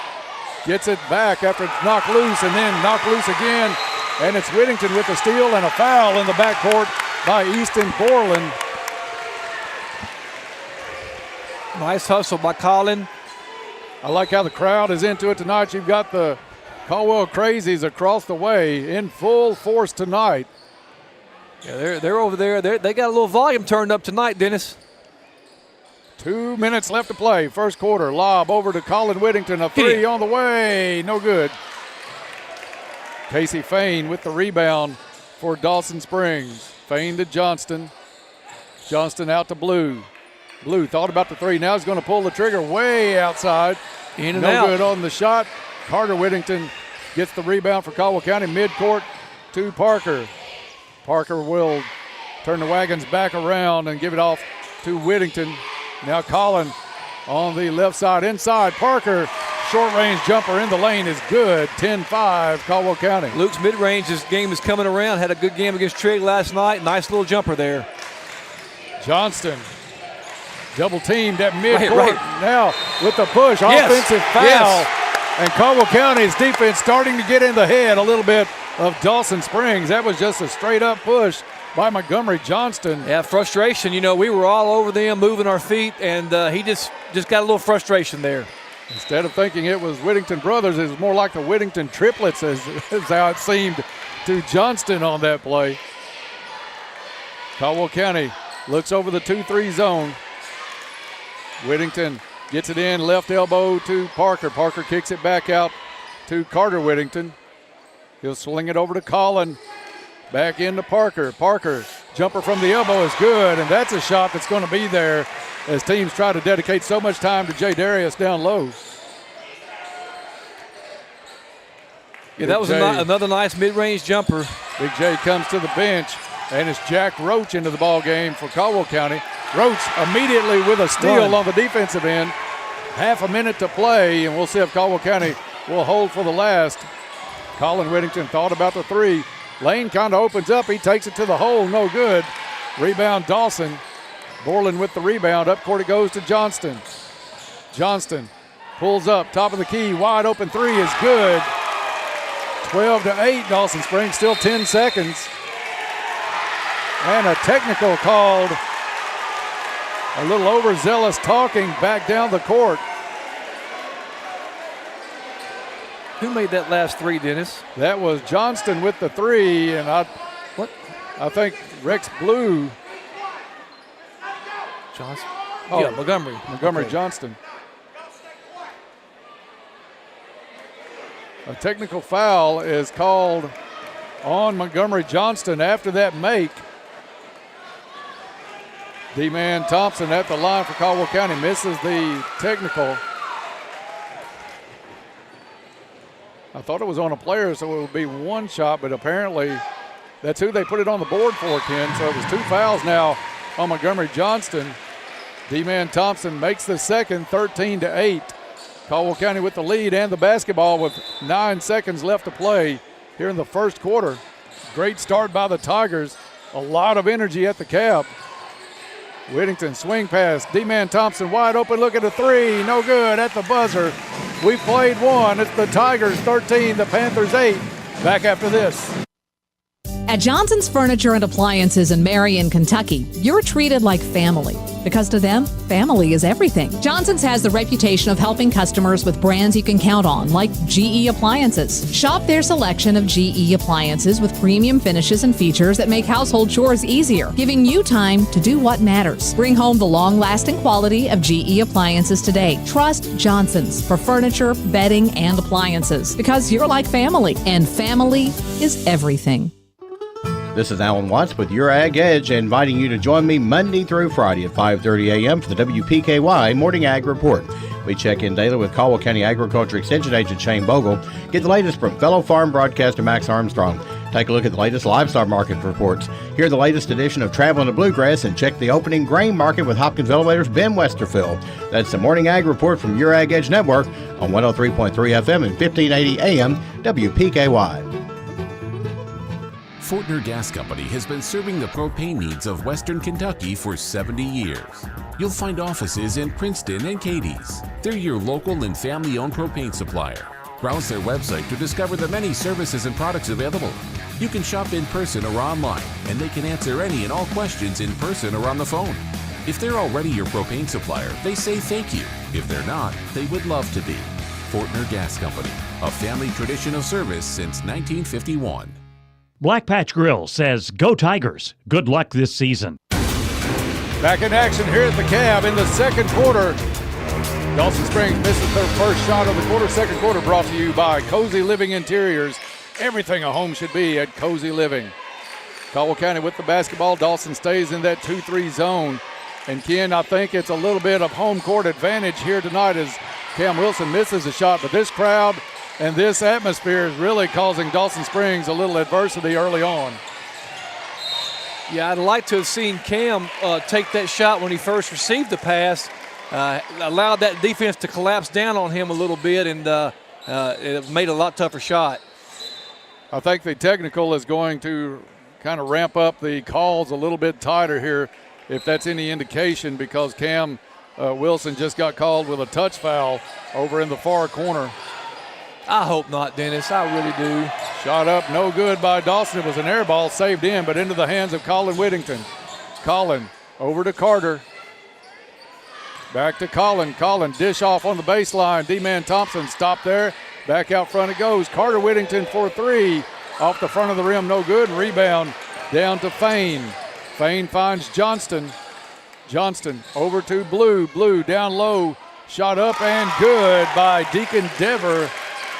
gets it back after it's knocked loose, and then knocked loose again. And it's Whittington with the steal and a foul in the backcourt by Easton Borland. Nice hustle by Colin. I like how the crowd is into it tonight. You've got the Caldwell Crazies across the way in full force tonight. Yeah, they're over there. They got a little volume turned up tonight, Dennis. 2 minutes left to play. First quarter. Lob over to Colin Whittington. A 3 on the way. No good. Casey Fain with the rebound for Dawson Springs. Fain to Johnston. Johnston out to Blue. Blue thought about the 3. Now he's going to pull the trigger way outside. In and no out. good on the shot. Carter Whittington gets the rebound for Caldwell County. Midcourt to Parker. Parker will turn the wagons back around and give it off to Whittington. Now Colin on the left side inside. Parker, short-range jumper in the lane is good. 10-5 Caldwell County. Luke's mid-range game is coming around. Had a good game against Trigg last night. Nice little jumper there. Johnston double teamed at midcourt. Right. Now with the push, offensive foul. Yes. And Caldwell County's defense starting to get in the head a little bit of Dawson Springs. That was just a straight-up push by Montgomery Johnston. Yeah, frustration. You know, we were all over them, moving our feet, and he just got a little frustration there. Instead of thinking it was Whittington brothers, it was more like the Whittington triplets is how it seemed to Johnston on that play. Caldwell County looks over the 2-3 zone. Whittington gets it in, left elbow to Parker. Parker kicks it back out to Carter Whittington. He'll swing it over to Colin. Back into Parker. Parker, jumper from the elbow is good, and that's a shot that's going to be there as teams try to dedicate so much time to Jay Darius down low. Yeah, that was another nice mid-range jumper. Big J comes to the bench, and it's Jack Roach into the ball game for Caldwell County. Roach immediately with a steal on the defensive end. Half a minute to play, and we'll see if Caldwell County will hold for the last. Colin Whittington thought about the 3. Lane kind of opens up. He takes it to the hole. No good. Rebound Dawson. Borland with the rebound. Up court it goes to Johnston. Johnston pulls up. Top of the key. Wide open 3 is good. 12-8 Dawson Springs. Still 10 seconds. And a technical called. A little overzealous talking back down the court. Who made that last 3, Dennis? That was Johnston with the 3, and I think Rex Blue. Johnston. Oh, yeah, Montgomery. Montgomery Johnston. A technical foul is called on Montgomery Johnston after that make. D-Man Thompson at the line for Caldwell County misses the technical. I thought it was on a player, so it would be 1 shot, but apparently that's who they put it on the board for, Ken. So it was 2 fouls now on Montgomery Johnston. D-Man Thompson makes the second, 13-8. Caldwell County with the lead and the basketball with 9 seconds left to play here in the first quarter. Great start by the Tigers. A lot of energy at the cap. Whittington swing pass. D-Man Thompson wide open. Look at the 3. No good at the buzzer. We played 1. It's the Tigers 13, the Panthers 8. Back after this. At Johnson's Furniture and Appliances in Marion, Kentucky, you're treated like family. Because to them, family is everything. Johnson's has the reputation of helping customers with brands you can count on, like GE Appliances. Shop their selection of GE appliances with premium finishes and features that make household chores easier, giving you time to do what matters. Bring home the long-lasting quality of GE appliances today. Trust Johnson's for furniture, bedding, and appliances. Because you're like family, and family is everything. This is Alan Watts with Your Ag Edge, inviting you to join me Monday through Friday at 5:30 a.m. for the WPKY Morning Ag Report. We check in daily with Caldwell County Agriculture Extension Agent Shane Bogle. Get the latest from fellow farm broadcaster Max Armstrong. Take a look at the latest livestock market reports. Hear the latest edition of Traveling to Bluegrass and check the opening grain market with Hopkins Elevator's Ben Westerfield. That's the Morning Ag Report from your Ag Edge Network on 103.3 FM and 1580 AM WPKY. Fortner Gas Company has been serving the propane needs of Western Kentucky for 70 years. You'll find offices in Princeton and Cadiz. They're your local and family-owned propane supplier. Browse their website to discover the many services and products available. You can shop in person or online, and they can answer any and all questions in person or on the phone. If they're already your propane supplier, they say thank you. If they're not, they would love to be. Fortner Gas Company, a family tradition of service since 1951. Black Patch Grill says, "Go Tigers. Good luck this season." Back in action here at the Cab in the second quarter. Dawson Springs misses their first shot of the quarter. Second quarter brought to you by Cozy Living Interiors. Everything a home should be at Cozy Living. Caldwell County with the basketball. Dawson stays in that 2-3 zone. And Ken, I think it's a little bit of home court advantage here tonight as Cam Wilson misses a shot. But this crowd and this atmosphere is really causing Dawson Springs a little adversity early on. Yeah, I'd like to have seen Cam take that shot when he first received the pass. Allowed that defense to collapse down on him a little bit, and it made a lot tougher shot. I think the technical is going to kind of ramp up the calls a little bit tighter here, if that's any indication, because Cam Wilson just got called with a touch foul over in the far corner. I hope not, Dennis. I really do. Shot up, no good by Dawson. It was an air ball, saved in, but into the hands of Colin Whittington. Colin over to Carter. Back to Colin. Colin dish off on the baseline. D-Man Thompson stopped there. Back out front it goes. Carter Whittington for three. Off the front of the rim, no good. Rebound down to Fain. Fain finds Johnston. Johnston over to Blue. Blue down low. Shot up and good by Deacon Dever,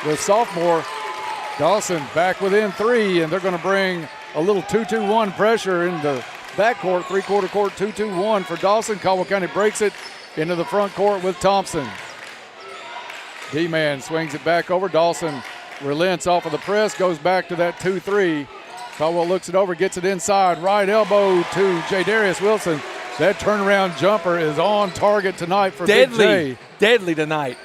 the sophomore. Dawson back within three, and they're going to bring a little 2-2-1 pressure in the backcourt. Three-quarter court 2-2-1 for Dawson. Caldwell County breaks it into the front court with Thompson. D-Man swings it back over. Dawson relents off of the press, goes back to that 2-3. Caldwell looks it over, gets it inside. Right elbow to J. Wilson. That turnaround jumper is on target tonight for Big J. Deadly tonight.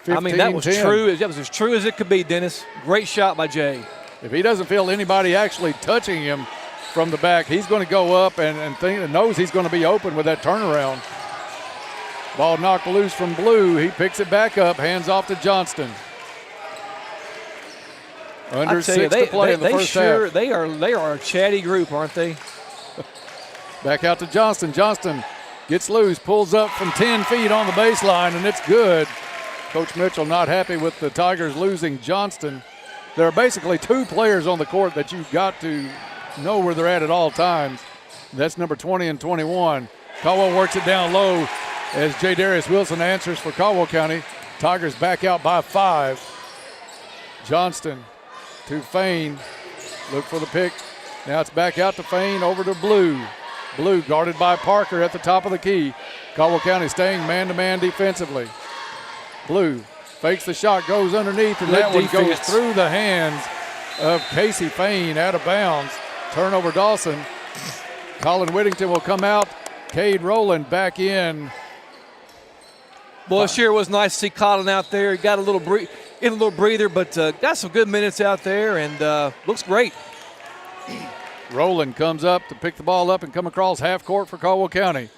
15, I mean, that was 10. true. That was as true as it could be, Dennis. Great shot by Jay. If he doesn't feel anybody actually touching him from the back, he's going to go up and knows he's going to be open with that turnaround. Ball knocked loose from Blue. He picks it back up, hands off to Johnston. Under 6 to play in the first half. They are a chatty group, aren't they? Back out to Johnston. Johnston gets loose, pulls up from 10 feet on the baseline, and it's good. Coach Mitchell not happy with the Tigers losing Johnston. There are basically two players on the court that you've got to know where they're at all times. That's number 20 and 21. Caldwell works it down low as J. Wilson answers for Caldwell County. Tigers back out by 5. Johnston to Fain. Look for the pick. Now it's back out to Fain, over to Blue. Blue guarded by Parker at the top of the key. Caldwell County staying man-to-man defensively. Blue fakes the shot, goes underneath, and that one goes through the hands of Casey Fain, out of bounds. Turnover Dawson. Colin Whittington will come out. Cade Rowland back in. Boy, it sure was nice to see Colin out there. He got a little breather, but got some good minutes out there, and looks great. Rowland comes up to pick the ball up and come across half court for Caldwell County.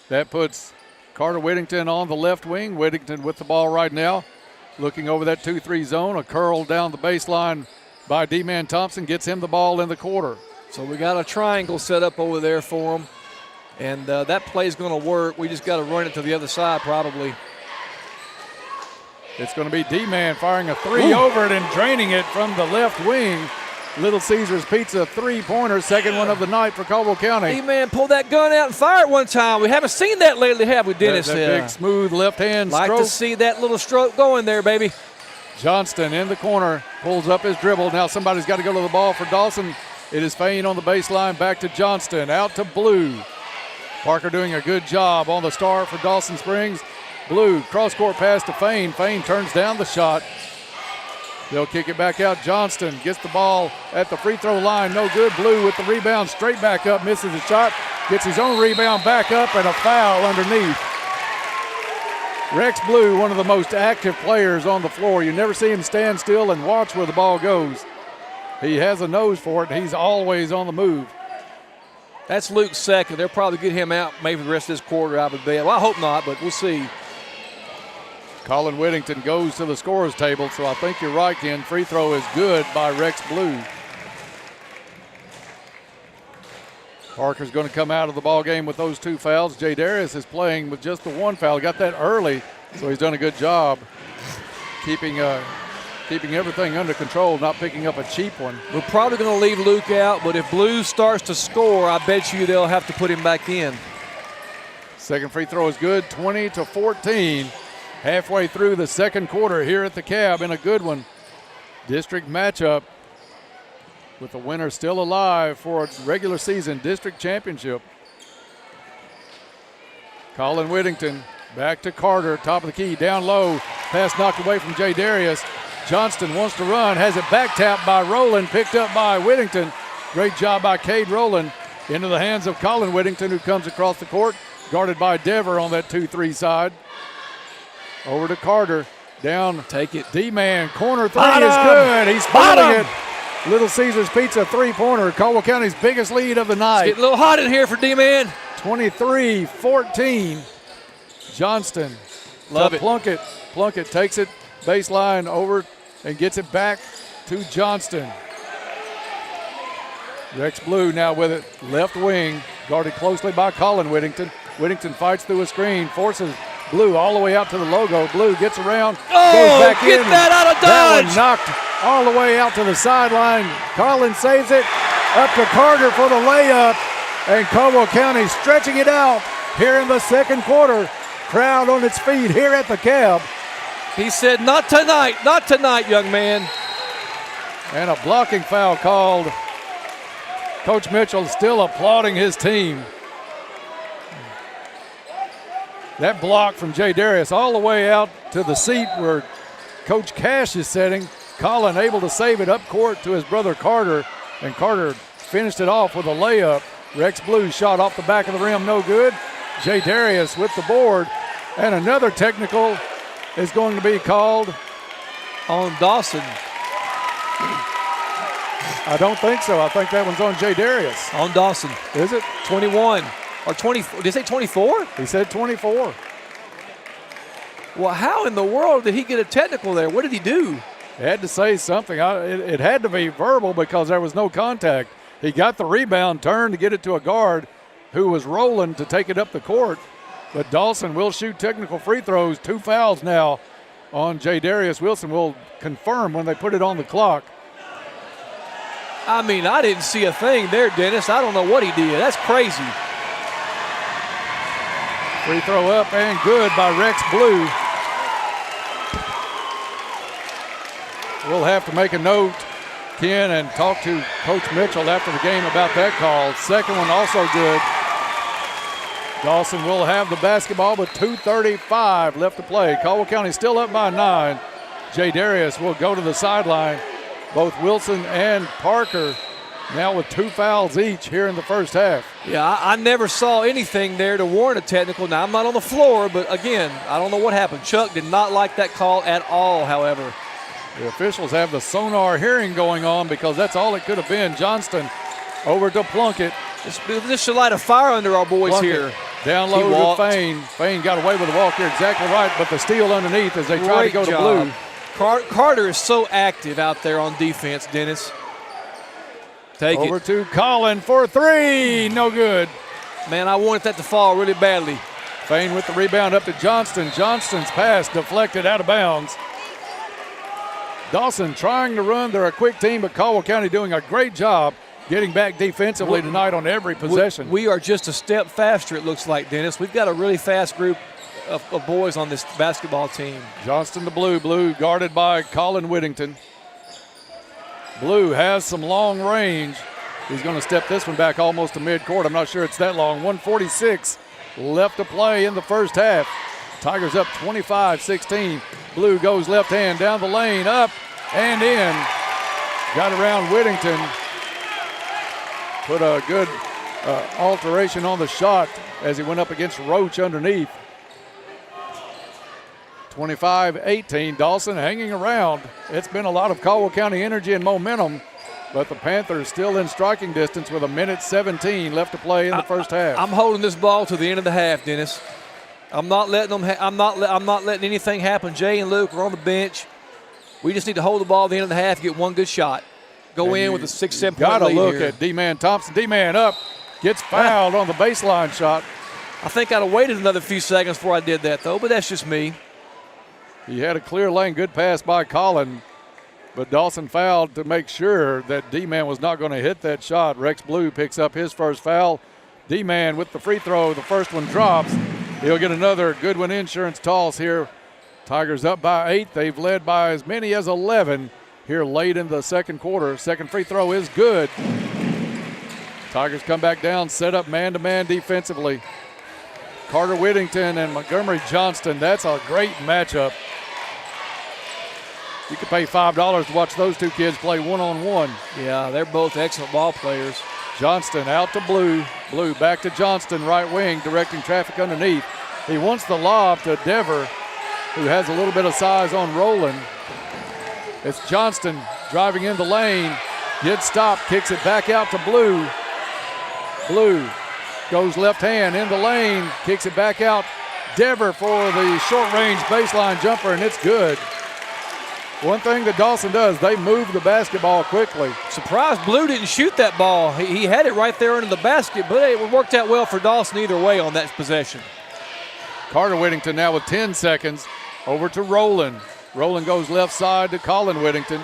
That puts Carter Whittington on the left wing. Whittington with the ball right now. Looking over that 2-3 zone. A curl down the baseline by D-Man Thompson gets him the ball in the quarter. So we got a triangle set up over there for him. And that play is going to work. We just got to run it to the other side probably. It's going to be D-Man firing a three over it and draining it from the left wing. Little Caesars Pizza three-pointer, second one of the night for Caldwell County. D-Man pulled that gun out and fired one time. We haven't seen that lately, have we, Dennis? That big, smooth left-hand stroke. Like to see that little stroke going there, baby. Johnston in the corner, pulls up his dribble. Now somebody's got to go to the ball for Dawson. It is Fain on the baseline, back to Johnston, out to Blue. Parker doing a good job on the star for Dawson Springs. Blue, cross-court pass to Fain. Fain turns down the shot. They'll kick it back out. Johnston gets the ball at the free throw line. No good. Blue with the rebound straight back up. Misses the shot. Gets his own rebound back up and a foul underneath. Rex Blue, one of the most active players on the floor. You never see him stand still and watch where the ball goes. He has a nose for it, and he's always on the move. That's Luke's second. They'll probably get him out maybe the rest of this quarter, I would bet. Well, I hope not, but we'll see. Colin Whittington goes to the scorer's table, so I think you're right, Ken. Free throw is good by Rex Blue. Parker's going to come out of the ball game with those 2 fouls. Jay Darius is playing with just the 1 foul. Got that early, so he's done a good job keeping everything under control, not picking up a cheap one. We're probably going to leave Luke out, but if Blue starts to score, I bet you they'll have to put him back in. Second free throw is good, 20-14. Halfway through the second quarter here at the Cab in a good one. District matchup with the winner still alive for a regular season district championship. Colin Whittington back to Carter, top of the key, down low. Pass knocked away from Jay Darius. Johnston wants to run, has it back tapped by Rowland, picked up by Whittington. Great job by Cade Rowland. Into the hands of Colin Whittington, who comes across the court, guarded by Dever on that 2-3 side. Over to Carter, down. Take it. D-man, corner 3 is good. He's spotting it. Little Caesars Pizza 3-pointer, Caldwell County's biggest lead of the night. It's getting a little hot in here for D-man. 23-14. Johnston. Love it. Plunkett. Plunkett takes it baseline over and gets it back to Johnston. Rex Blue now with it. Left wing, guarded closely by Colin Whittington. Whittington fights through a screen, forces Blue all the way out to the logo. Blue gets around, goes back in. Get that out of Dodge. That one knocked all the way out to the sideline. Colin saves it. Up to Carter for the layup. And Caldwell County stretching it out here in the second quarter. Crowd on its feet here at the Cab. He said, not tonight, young man. And a blocking foul called. Coach Mitchell still applauding his team. That block from Jay Darius all the way out to the seat where Coach Cash is sitting. Colin able to save it up court to his brother Carter, and Carter finished it off with a layup. Rex Blue shot off the back of the rim, no good. Jay Darius with the board, and another technical is going to be called on Dawson. I don't think so. I think that one's on Jay Darius. On Dawson. Is it? 21. Or 24. Did he say 24? He said 24. Well, how in the world did he get a technical there? What did he do? He had to say something. It had to be verbal because there was no contact. He got the rebound, turned to get it to a guard who was rolling to take it up the court. But Dawson will shoot technical free throws. 2 fouls now on Jay Darius. Wilson will confirm when they put it on the clock. I mean, I didn't see a thing there, Dennis. I don't know what he did. That's crazy. Free throw up and good by Rex Blue. We'll have to make a note, Ken, and talk to Coach Mitchell after the game about that call. Second one also good. Dawson will have the basketball with 2:35 left to play. Caldwell County still up by 9. Jay Darius will go to the sideline. Both Wilson and Parker now with 2 fouls each here in the first half. Yeah, I never saw anything there to warrant a technical. Now, I'm not on the floor, but again, I don't know what happened. Chuck did not like that call at all, however. The officials have the sonar hearing going on because that's all it could have been. Johnston over to Plunkett. This should light a fire under our boys Plunkett here. Down low to Fain. Fain got away with the walk here, exactly right, but the steal underneath as they try to go to Blue. Carter is so active out there on defense, Dennis. Take over to Colin for 3. No good. Man, I wanted that to fall really badly. Fain with the rebound up to Johnston. Johnston's pass deflected out of bounds. Dawson trying to run. They're a quick team, but Caldwell County doing a great job getting back defensively tonight on every possession. We are just a step faster, it looks like, Dennis. We've got a really fast group of boys on this basketball team. Johnston to Blue. Blue guarded by Colin Whittington. Blue has some long range. He's going to step this one back almost to midcourt. I'm not sure it's that long. 1:46 left to play in the first half. Tigers up 25-16. Blue goes left hand down the lane, up and in. Got around Whittington. Put a good alteration on the shot as he went up against Roach underneath. 25-18, Dawson hanging around. It's been a lot of Caldwell County energy and momentum, but the Panthers still in striking distance with 1:17 left to play in the first half. I'm holding this ball to the end of the half, Dennis. I'm not letting them. I'm not letting anything happen. Jay and Luke are on the bench. We just need to hold the ball at the end of the half, get one good shot, go in with a 6-7 point lead. Got to look here. at D-Man Thompson. D-Man up, gets fouled on the baseline shot. I think I'd have waited another few seconds before I did that, though, but that's just me. He had a clear lane, good pass by Colin, but Dawson fouled to make sure that D-Man was not going to hit that shot. Rex Blue picks up his first foul. D-Man with the free throw, the first one drops. He'll get another Goodwin Insurance toss here. Tigers up by 8. They've led by as many as 11 here late in the second quarter. Second free throw is good. Tigers come back down, set up man-to-man defensively. Carter Whittington and Montgomery Johnston. That's a great matchup. You could pay $5 to watch those two kids play one-on-one. Yeah, they're both excellent ball players. Johnston out to Blue. Blue back to Johnston, right wing, directing traffic underneath. He wants the lob to Dever, who has a little bit of size on Rowland. It's Johnston driving in the lane, gets stopped, kicks it back out to Blue. Blue goes left hand in the lane, kicks it back out. Dever for the short-range baseline jumper, and it's good. One thing that Dawson does, they move the basketball quickly. Surprised Blue didn't shoot that ball. He had it right there under the basket, but it worked out well for Dawson either way on that possession. Carter Whittington now with 10 seconds. Over to Rowland. Rowland goes left side to Colin Whittington.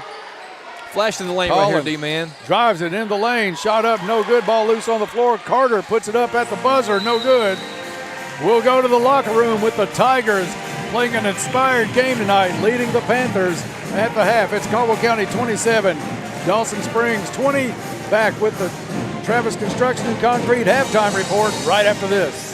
Flashed in the lane right here, D-Man. Drives it in the lane. Shot up, no good. Ball loose on the floor. Carter puts it up at the buzzer, no good. We'll go to the locker room with the Tigers playing an inspired game tonight, leading the Panthers at the half. It's Caldwell County 27, Dawson Springs 20. Back with the Travis Construction and Concrete halftime report right after this.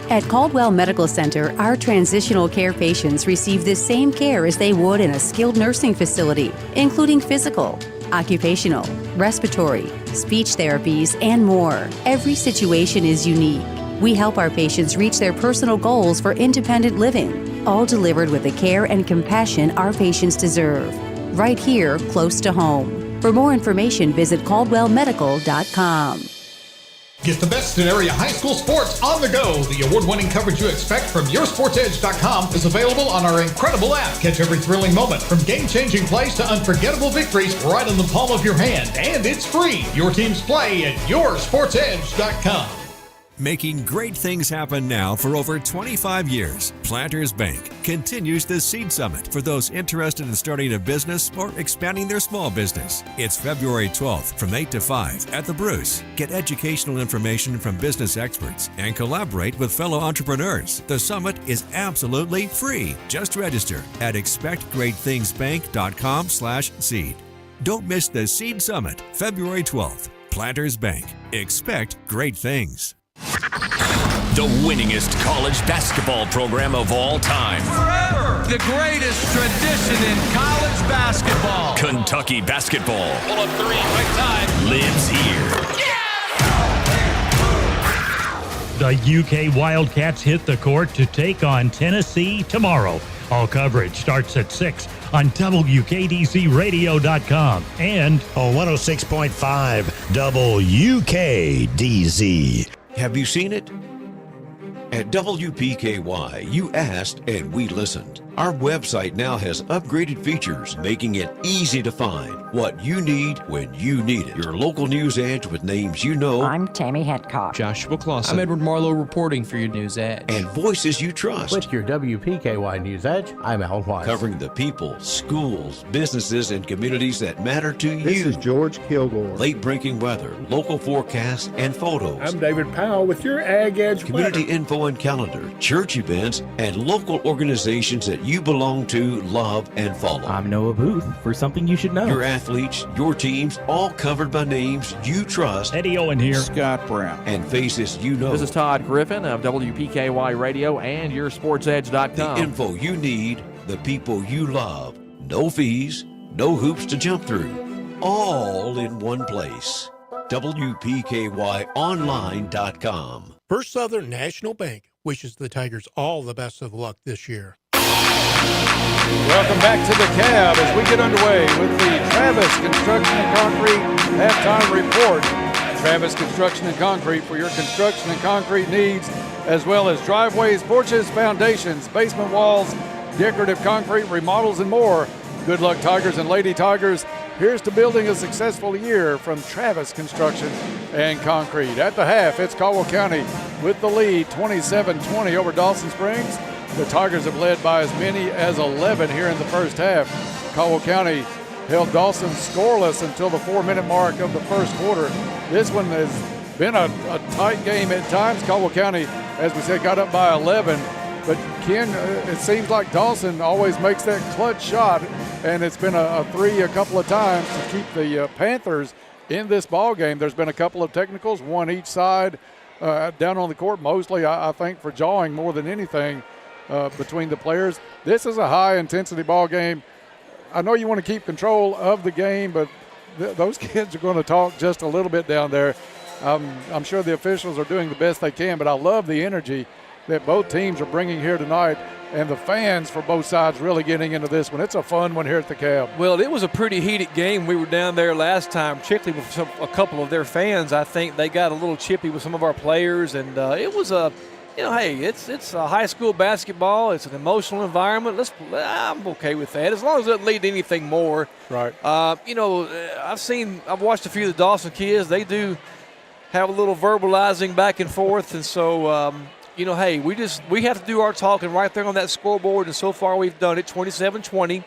At Caldwell Medical Center, our transitional care patients receive the same care as they would in a skilled nursing facility, including physical, occupational, respiratory, speech therapies, and more. Every situation is unique. We help our patients reach their personal goals for independent living, all delivered with the care and compassion our patients deserve, right here close to home. For more information, visit caldwellmedical.com. Get the best in area high school sports on the go. The award-winning coverage you expect from yoursportsedge.com is available on our incredible app. Catch every thrilling moment from game-changing plays to unforgettable victories right in the palm of your hand. And it's free. Your teams play at yoursportsedge.com. Making great things happen now for over 25 years, Planters Bank continues the Seed Summit for those interested in starting a business or expanding their small business. It's February 12th from 8 to 5 at the Bruce. Get educational information from business experts and collaborate with fellow entrepreneurs. The summit is absolutely free. Just register at expectgreatthingsbank.com/seed. Don't miss the Seed Summit, February 12th. Planters Bank. Expect great things. The winningest college basketball program of all time. Forever. The greatest tradition in college basketball. Kentucky basketball. Pull up three, quick time. Lives here. The UK Wildcats hit the court to take on Tennessee tomorrow. All coverage starts at 6 on WKDZRadio.com and on 106.5 WKDZ. Have you seen it? At WPKY, you asked and we listened. Our website now has upgraded features, making it easy to find what you need when you need it. Your local news edge with names you know. I'm Tammy Hadcock. Joshua Clausen. I'm Edward Marlowe reporting for your news edge. And voices you trust. With your WPKY News Edge, I'm Al Weiss. Covering the people, schools, businesses, and communities that matter to you. This is George Kilgore. Late-breaking weather, local forecasts, and photos. I'm David Powell with your Ag Edge Community weather. info and calendar, church events, and local organizations that you belong to, love, and follow. I'm Noah Booth for something you should know. Your athletes, your teams, all covered by names you trust. Eddie Owen here. Scott Brown. And faces you know. This is Todd Griffin of WPKY Radio and YourSportsEdge.com. The info you need, the people you love. No fees, no hoops to jump through. All in one place. WPKYOnline.com. First Southern National Bank wishes the Tigers all the best of luck this year. Welcome back to the Cab as we get underway with the Travis Construction and Concrete halftime report. Travis Construction and Concrete for your construction and concrete needs, as well as driveways, porches, foundations, basement walls, decorative concrete, remodels, and more. Good luck, Tigers and Lady Tigers. Here's to building a successful year from Travis Construction and Concrete. At the half, it's Caldwell County with the lead, 27-20 over Dawson Springs. The Tigers have led by as many as 11 here in the first half. Caldwell County held Dawson scoreless until the 4-minute mark of the first quarter. This one has been a tight game at times. Caldwell County, as we said, got up by 11. But Ken, it seems like Dawson always makes that clutch shot, and it's been a three a couple of times to keep the Panthers in this ball game. There's been a couple of technicals, one each side down on the court, mostly I think for jawing more than anything between the players. This is a high-intensity ball game. I know you want to keep control of the game, but those kids are going to talk just a little bit down there. I'm sure the officials are doing the best they can, but I love the energy that both teams are bringing here tonight, and the fans for both sides really getting into this one. It's a fun one here at the Cab. Well, it was a pretty heated game. We were down there last time, particularly with a couple of their fans. I think they got a little chippy with some of our players, and it was hey, it's a high school basketball. It's an emotional environment. I'm okay with that, as long as it doesn't lead to anything more. Right. I've watched a few of the Dawson kids. They do have a little verbalizing back and forth, and so hey, we have to do our talking right there on that scoreboard, and so far we've done it, 27-20.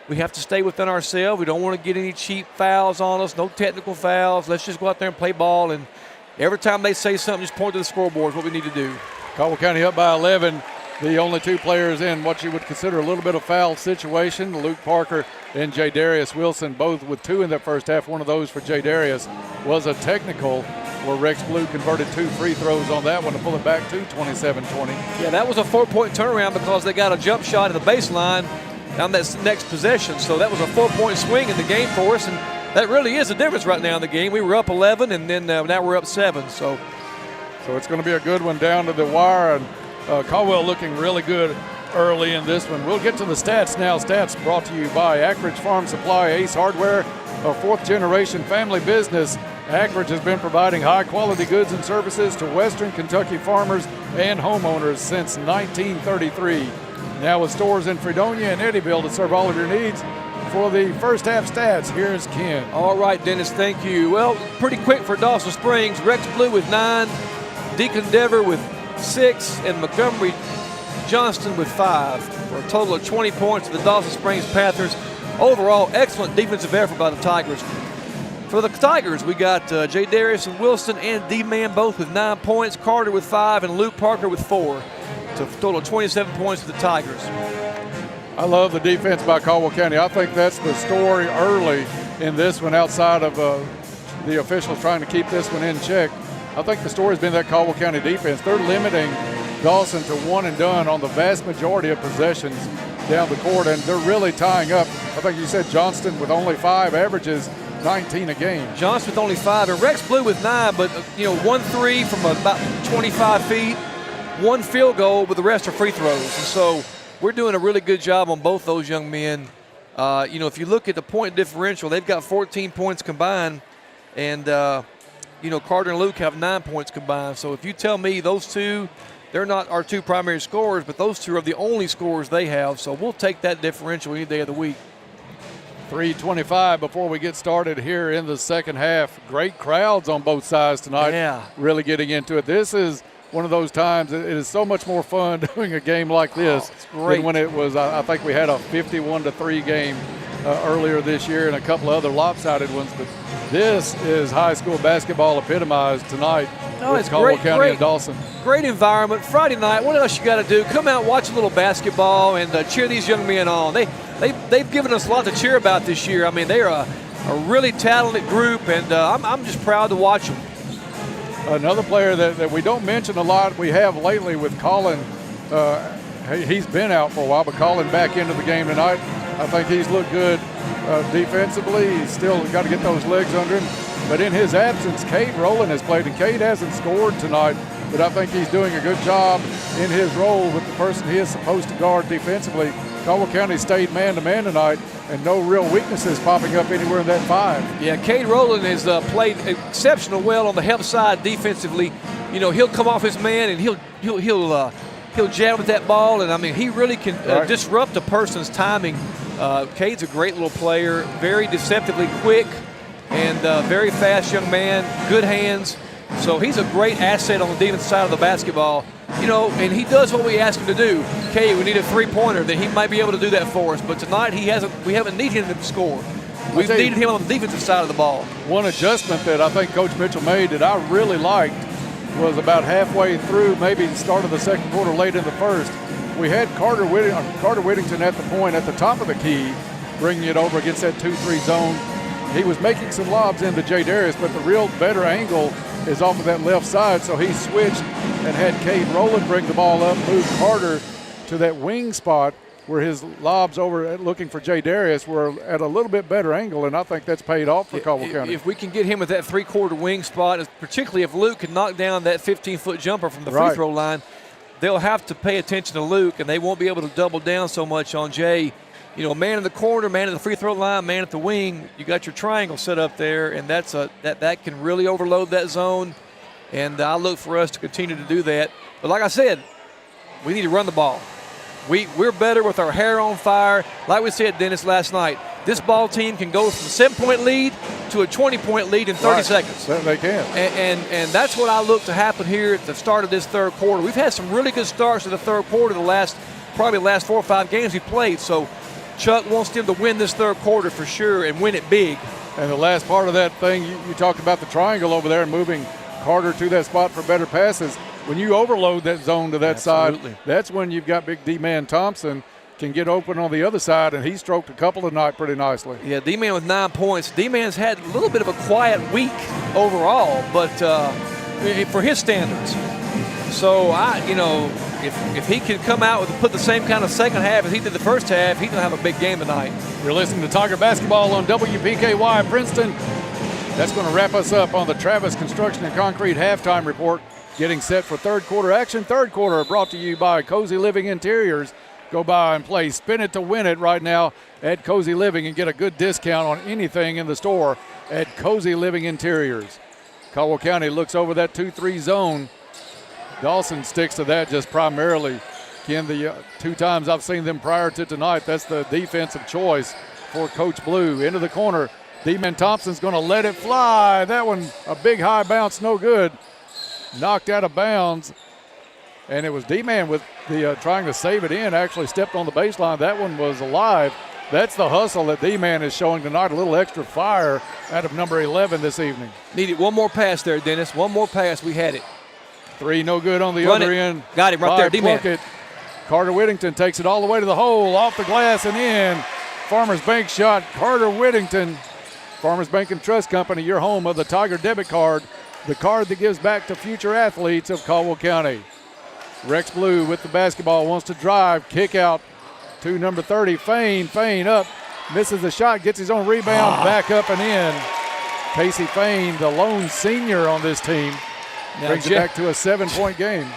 We have to stay within ourselves. We don't want to get any cheap fouls on us, no technical fouls. Let's just go out there and play ball, and every time they say something, just point to the scoreboard is what we need to do. Caldwell County up by 11. The only two players in what you would consider a little bit of foul situation, Luke Parker and J. Darius Wilson, both with two in that first half. One of those for J. Darius was a technical where Rex Blue converted 2 free throws on that one to pull it back to 27-20. Yeah, that was a 4-point turnaround because they got a jump shot at the baseline on that next possession. So that was a 4-point swing in the game for us, and that really is the difference right now in the game. We were up 11, and then now we're up 7. So it's going to be a good one down to the wire, and Caldwell looking really good early in this one. We'll get to the stats now. Stats brought to you by Ackridge Farm Supply, Ace Hardware, a 4th-generation family business. Ackridge has been providing high-quality goods and services to Western Kentucky farmers and homeowners since 1933. Now with stores in Fredonia and Eddyville to serve all of your needs. For the first half stats, here's Ken. All right, Dennis, thank you. Well, pretty quick for Dawson Springs. Rex Blue with 9, Deacon Dever with 6, and Montgomery Johnston with 5, for a total of 20 points for the Dawson Springs Panthers. Overall, excellent defensive effort by the Tigers. For the Tigers, we got J. Darius and Wilson and D-Man both with 9 points, Carter with 5, and Luke Parker with 4. So a total of 27 points for the Tigers. I love the defense by Caldwell County. I think that's the story early in this one, outside of the officials trying to keep this one in check. I think the story's been that Caldwell County defense. They're limiting Dawson to one and done on the vast majority of possessions down the court, and they're really tying up. I think you said Johnston with only 5 averages 19 a game. Johnston with only 5, and Rex Blue with 9, but 1 3 from about 25 feet, 1 field goal, but the rest are free throws. And so we're doing a really good job on both those young men. If you look at the point differential, they've got 14 points combined, and Carter and Luke have 9 points combined. So if you tell me those two, they're not our 2 primary scorers, but those 2 are the only scorers they have. So we'll take that differential any day of the week. 3:25 before we get started here in the second half. Great crowds on both sides tonight. Yeah. Really getting into it. This is one of those times, it is so much more fun doing a game like this than when it was, I think we had a 51-3 game earlier this year and a couple of other lopsided ones, but this is high school basketball epitomized tonight Oh, it's Caldwell great, County and Dawson. Great environment. Friday night, what else you got to do? Come out and watch a little basketball and cheer these young men on. They've given us a lot to cheer about this year. I mean, they're a really talented group, and I'm just proud to watch them. Another player that we don't mention a lot we have lately with Colin, he's been out for a while, but Colin back into the game tonight. I think he's looked good defensively. He's still got to get those legs under him. But in his absence, Cade Rowland has played, and Cade hasn't scored tonight, but I think he's doing a good job in his role with the person he is supposed to guard defensively. Caldwell County stayed man-to-man tonight, and no real weaknesses popping up anywhere in that 5. Yeah, Cade Rowland has played exceptional well on the help side defensively. You know, he'll come off his man and he'll jab with that ball, and I mean he really can disrupt a person's timing. Cade's a great little player, very deceptively quick, and very fast young man, good hands. So he's a great asset on the defensive side of the basketball. You know, and he does what we ask him to do. Okay, we need a three-pointer, then he might be able to do that for us. But tonight we haven't needed him to score. We've needed him on the defensive side of the ball. One adjustment that I think Coach Mitchell made that I really liked was about halfway through, maybe the start of the second quarter, late in the first. We had Carter Whittington at the point at the top of the key, bringing it over against that 2-3 zone. He was making some lobs into Jay Darius, but the real better angle is off of that left side, so he switched and had Cade Rowland bring the ball up, moved Carter to that wing spot where his lobs over looking for Jay Darius were at a little bit better angle, and I think that's paid off for Caldwell County. If we can get him at that three-quarter wing spot, particularly if Luke can knock down that 15-foot jumper from the free throw line, they'll have to pay attention to Luke, and they won't be able to double down so much on Jay. You know, man in the corner, man at the free throw line, man at the wing. You got your triangle set up there, and that can really overload that zone. And I look for us to continue to do that. But like I said, we need to run the ball. We're better with our hair on fire. Like we said, Dennis, last night, this ball team can go from a 7-point lead to a 20-point lead in 30 seconds. They can. And that's what I look to happen here at the start of this third quarter. We've had some really good starts to the third quarter probably the last 4 or 5 games we played. So Chuck wants them to win this third quarter for sure and win it big. And the last part of that thing, you talked about the triangle over there and moving Carter to that spot for better passes. When you overload that zone to that side, that's when you've got big D-Man Thompson can get open on the other side, and he stroked a couple tonight pretty nicely. Yeah, D-Man with 9 points. D-Man's had a little bit of a quiet week overall, but for his standards. So, if he can come out with put the same kind of second half as he did the first half, he's going to have a big game tonight. You're listening to Tiger Basketball on WPKY Princeton. That's going to wrap us up on the Travis Construction and Concrete halftime report. Getting set for third quarter action. Third quarter brought to you by Cozy Living Interiors. Go by and play Spin It to Win It right now at Cozy Living and get a good discount on anything in the store at Cozy Living Interiors. Caldwell County looks over that 2-3 zone. Dawson sticks to that just primarily. Ken, the 2 times I've seen them prior to tonight, that's the defensive choice for Coach Blue. Into the corner, D-Man Thompson's going to let it fly. That one, a big high bounce, no good. Knocked out of bounds, and it was D-Man with the trying to save it in, actually stepped on the baseline. That one was alive. That's the hustle that D-Man is showing tonight, a little extra fire out of number 11 this evening. Needed one more pass there, Dennis. One more pass, we had it. 3 no good on the other end. Got him right there, D-Man. Carter Whittington takes it all the way to the hole, off the glass and in. Farmers Bank shot, Carter Whittington. Farmers Bank and Trust Company, your home of the Tiger debit card. The card that gives back to future athletes of Caldwell County. Rex Blue with the basketball, wants to drive, kick out to number 30, Fain up, misses the shot, gets his own rebound, back up and in. Casey Fain, the lone senior on this team, brings it back to a 7-point game.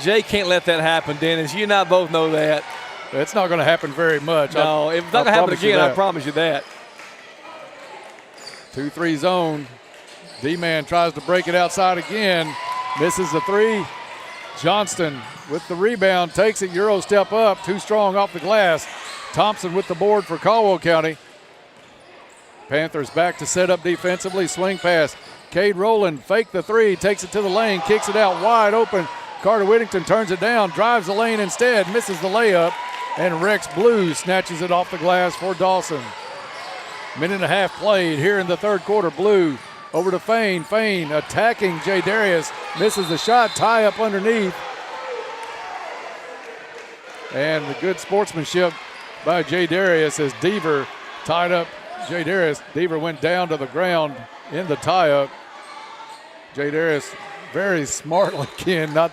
Jay can't let that happen, Dennis. You and I both know that. It's not going to happen very much. No, it's not going to happen again, I promise you that. 2-3 zone. D-Man tries to break it outside again. Misses the 3. Johnston with the rebound, takes it, Euro step up, too strong off the glass. Thompson with the board for Caldwell County. Panthers back to set up defensively, swing pass. Cade Rowland, fake the 3, takes it to the lane, kicks it out wide open. Carter Whittington turns it down, drives the lane instead, misses the layup, and Rex Blue snatches it off the glass for Dawson. Minute and a half played here in the third quarter. Blue Over to Fain. Fain attacking Jay Darius. Misses the shot. Tie up underneath. And the good sportsmanship by Jay Darius as Deaver tied up Jay Darius. Deaver went down to the ground in the tie-up. Jay Darius very smartly, Ken, not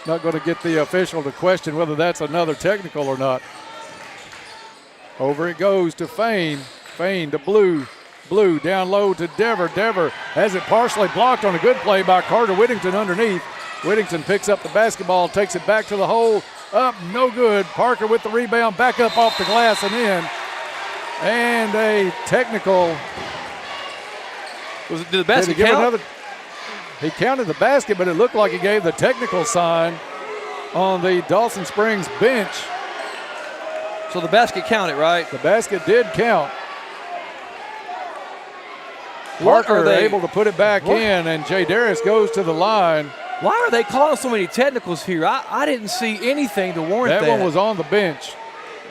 going to get the official to question whether that's another technical or not. Over it goes to Fain. Fain to Blue. Blue down low to Dever. Dever has it partially blocked on a good play by Carter Whittington underneath. Whittington picks up the basketball, takes it back to the hole. Up, no good. Parker with the rebound, back up off the glass and in. And a technical. Did the basket count? He counted the basket, but it looked like he gave the technical sign on the Dawson Springs bench. So the basket counted, right? The basket did count. Parker able to put it back in, and Jay Darius goes to the line. Why are they calling so many technicals here? I didn't see anything to warrant that. That one was on the bench.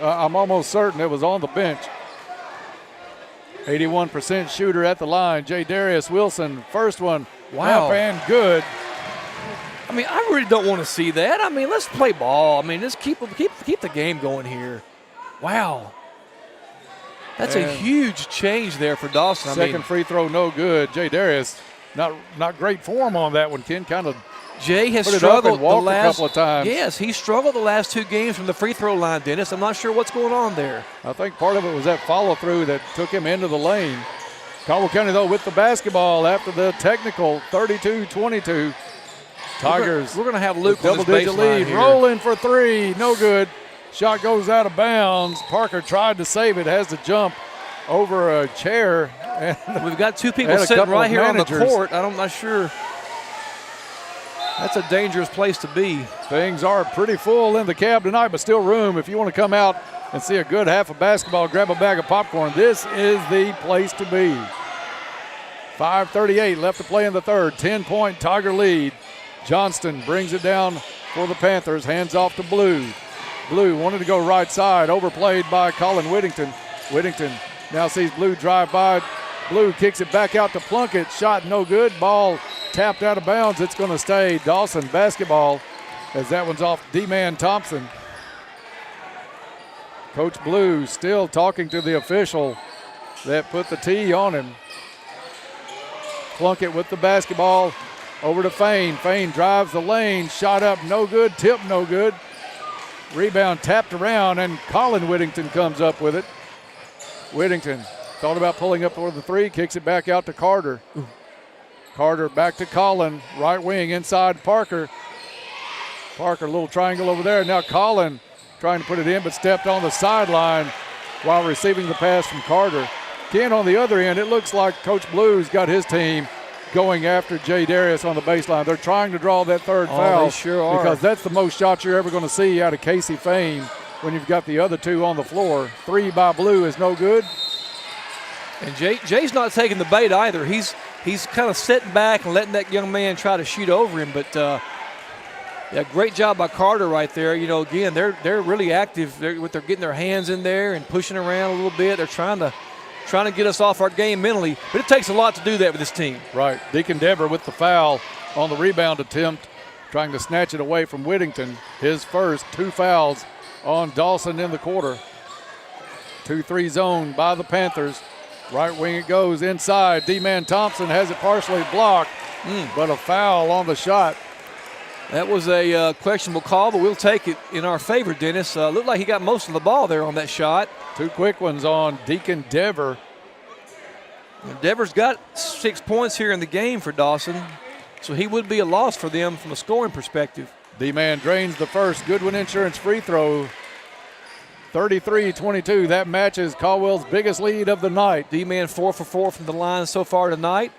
I'm almost certain it was on the bench. 81% shooter at the line. Jay Darius Wilson, first one. Wow. Up and good. I mean, I really don't want to see that. I mean, let's play ball. I mean, let's keep the game going here. Wow. That's a huge change there for Dawson. Second free throw, no good. Jay Darius, not great form on that one, Ken. Kind of Jay has struggled the last couple of times. Yes, he struggled the last 2 games from the free throw line, Dennis. I'm not sure what's going on there. I think part of it was that follow-through that took him into the lane. Caldwell County, though, with the basketball after the technical, 32-22. Tigers. We're going to have Luke on this double-digit lead. here. Rolling for 3, no good. Shot goes out of bounds. Parker tried to save it, has to jump over a chair. And we've got 2 people sitting right here on the court. I'm not sure. That's a dangerous place to be. Things are pretty full in the cab tonight, but still room. If you want to come out and see a good half of basketball, grab a bag of popcorn. This is the place to be. 5:38 left to play in the third. 10-point Tiger lead. Johnston brings it down for the Panthers. Hands off to Blue. Blue wanted to go right side. Overplayed by Colin Whittington. Whittington now sees Blue drive by. Blue kicks it back out to Plunkett. Shot no good. Ball tapped out of bounds. It's going to stay Dawson basketball as that one's off D-Man Thompson. Coach Blue still talking to the official that put the tee on him. Plunkett with the basketball over to Fain. Fain drives the lane. Shot up no good. Tip no good. Rebound tapped around, and Colin Whittington comes up with it. Whittington thought about pulling up for the 3. Kicks it back out to Carter. Carter back to Colin. Right wing inside Parker. Parker, a little triangle over there. Now Colin trying to put it in, but stepped on the sideline while receiving the pass from Carter. Ken, on the other end, it looks like Coach Blue's got his team going after Jay Darius on the baseline. They're trying to draw that third foul. They sure are. Because that's the most shots you're ever going to see out of Casey Fain when you've got the other 2 on the floor. 3 by Blue is no good. And Jay's not taking the bait either. He's kind of sitting back and letting that young man try to shoot over him. But yeah, great job by Carter right there. You know, again, they're really active. They're getting their hands in there and pushing around a little bit. They're trying to get us off our game mentally. But it takes a lot to do that with this team. Right. Deacon Dever with the foul on the rebound attempt, trying to snatch it away from Whittington. His first 2 fouls on Dawson in the quarter. 2-3 zone by the Panthers. Right wing it goes inside. D-Man Thompson has it partially blocked, but a foul on the shot. That was a questionable call, but we'll take it in our favor, Dennis. Looked like he got most of the ball there on that shot. 2 quick ones on Deacon Dever. And Dever's got 6 points here in the game for Dawson, so he would be a loss for them from a scoring perspective. D-Man drains the first Goodwin Insurance free throw. 33-22. That matches Caldwell's biggest lead of the night. D-Man 4 for 4 from the line so far tonight.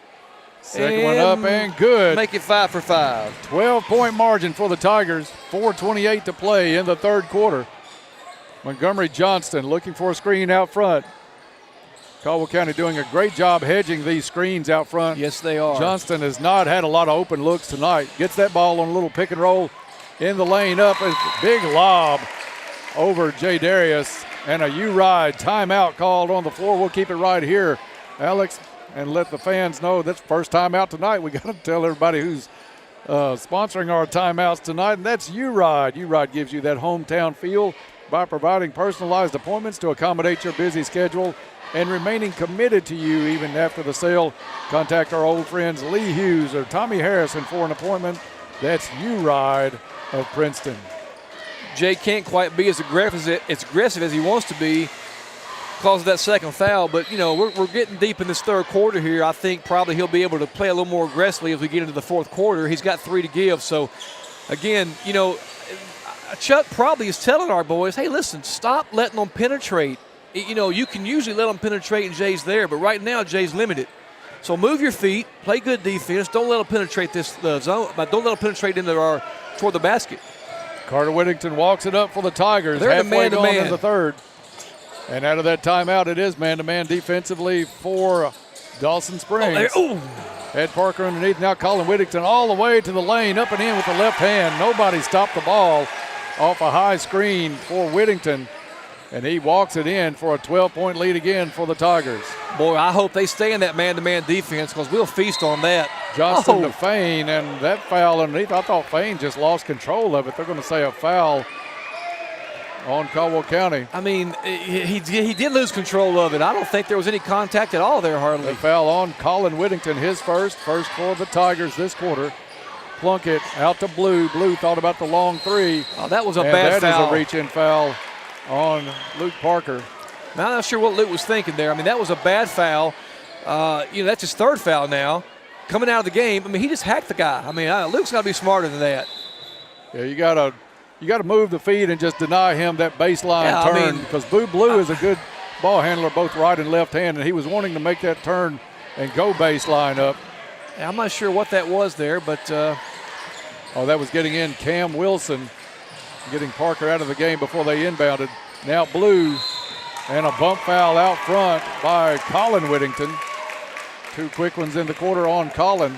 Second one up and good. Make it 5 for 5. 12-point margin for the Tigers. 4:28 to play in the third quarter. Montgomery Johnston looking for a screen out front. Caldwell County doing a great job hedging these screens out front. Yes, they are. Johnston has not had a lot of open looks tonight. Gets that ball on a little pick and roll in the lane up. A big lob over Jay Darius, and a U-Ride timeout called on the floor. We'll keep it right here. Alex, and let the fans know that's first time out tonight. We got to tell everybody who's sponsoring our timeouts tonight, and that's U-Ride. U-Ride gives you that hometown feel by providing personalized appointments to accommodate your busy schedule and remaining committed to you even after the sale. Contact our old friends Lee Hughes or Tommy Harrison for an appointment. That's U-Ride of Princeton. Jay can't quite be as aggressive as he wants to be because of that second foul, but, you know, we're getting deep in this third quarter here. I think probably he'll be able to play a little more aggressively as we get into the fourth quarter. He's got 3 to give. So, again, you know, Chuck probably is telling our boys, hey, listen, stop letting them penetrate. You know, you can usually let them penetrate and Jay's there, but right now Jay's limited. So move your feet, play good defense. Don't let them penetrate this zone, but don't let them penetrate into toward the basket. Carter Whittington walks it up for the Tigers. They're halfway the gone man-to-man. in the third. And out of that timeout, it is man-to-man defensively for Dawson Springs. Ed Parker underneath. Now Colin Whittington all the way to the lane, up and in with the left hand. Nobody stopped the ball off a high screen for Whittington. And he walks it in for a 12-point lead again for the Tigers. Boy, I hope they stay in that man-to-man defense because we'll feast on that. Johnston to Fain, and that foul underneath, I thought Fain just lost control of it. They're going to say a foul on Caldwell County. I mean, he did lose control of it. I don't think there was any contact at all there, hardly. A foul on Colin Whittington, his first for the Tigers this quarter. Plunkett out to Blue. Blue thought about the long three. Oh, that was a bad foul. That is a reach-in foul on Luke Parker. Now, I'm not sure what Luke was thinking there. I mean, that was a bad foul. You know, that's his third foul now. Coming out of the game, I mean, he just hacked the guy. I mean, Luke's got to be smarter than that. Yeah, you got to move the feet and just deny him that baseline turn, because Blue is a good ball handler, both right and left hand, and he was wanting to make that turn and go baseline up. Yeah, I'm not sure what that was there, but that was getting in Cam Wilson, getting Parker out of the game before they inbounded. Now Blue, and a bump foul out front by Colin Whittington. 2 quick ones in the quarter on Colin.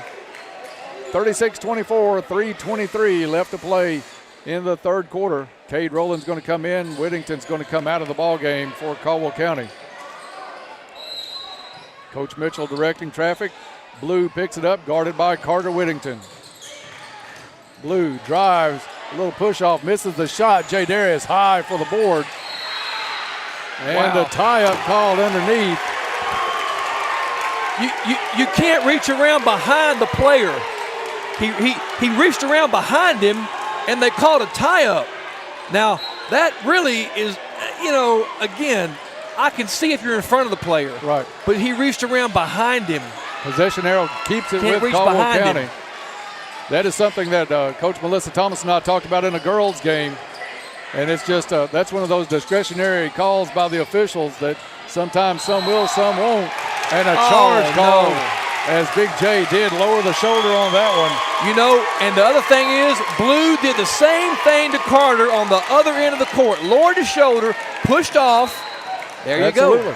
36-24, 3:23 left to play in the third quarter. Cade Rowland's going to come in. Whittington's going to come out of the ball game for Caldwell County. Coach Mitchell directing traffic. Blue picks it up, guarded by Carter Whittington. Blue drives, a little push off, misses the shot. Jay Darius high for the board. And a tie-up called underneath. You can't reach around behind the player. He reached around behind him, and they called a tie-up. Now, that really is, you know, again, I can see if you're in front of the player. Right. But he reached around behind him. Possession arrow keeps it with Caldwell County. That is something that Coach Melissa Thomas and I talked about in a girls' game. And it's just that's one of those discretionary calls by the officials that sometimes some will, some won't. And a charge call, as Big J did lower the shoulder on that one. You know, and the other thing is, Blue did the same thing to Carter on the other end of the court. Lowered his shoulder, pushed off. There you go.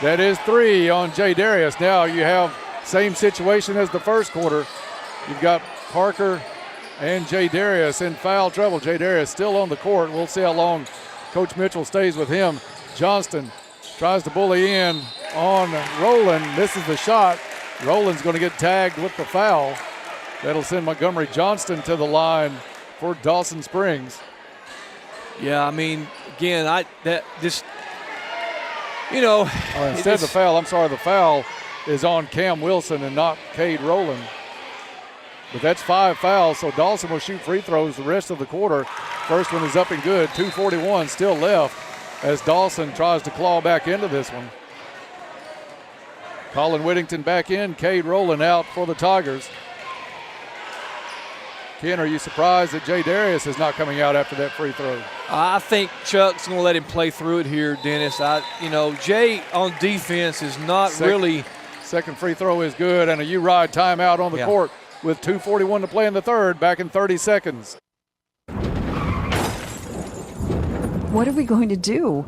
That is 3 on Jay Darius. Now you have same situation as the first quarter. You've got Parker and Jay Darius in foul trouble. Jay Darius still on the court. We'll see how long Coach Mitchell stays with him. Johnston tries to bully in on Rowland. Misses the shot. Rowland's going to get tagged with the foul. That'll send Montgomery Johnston to the line for Dawson Springs. Yeah, I mean, again, instead of the foul, the foul is on Cam Wilson and not Cade Rowland. But that's 5 fouls, so Dawson will shoot free throws the rest of the quarter. First one is up and good. 2:41 still left as Dawson tries to claw back into this one. Colin Whittington back in, Cade Rowland out for the Tigers. Ken, are you surprised that Jay Darius is not coming out after that free throw? I think Chuck's going to let him play through it here, Dennis. Jay on defense is not really. Second free throw is good, and a U-Ride timeout on the court with 2:41 to play in the third, back in 30 seconds. What are we going to do?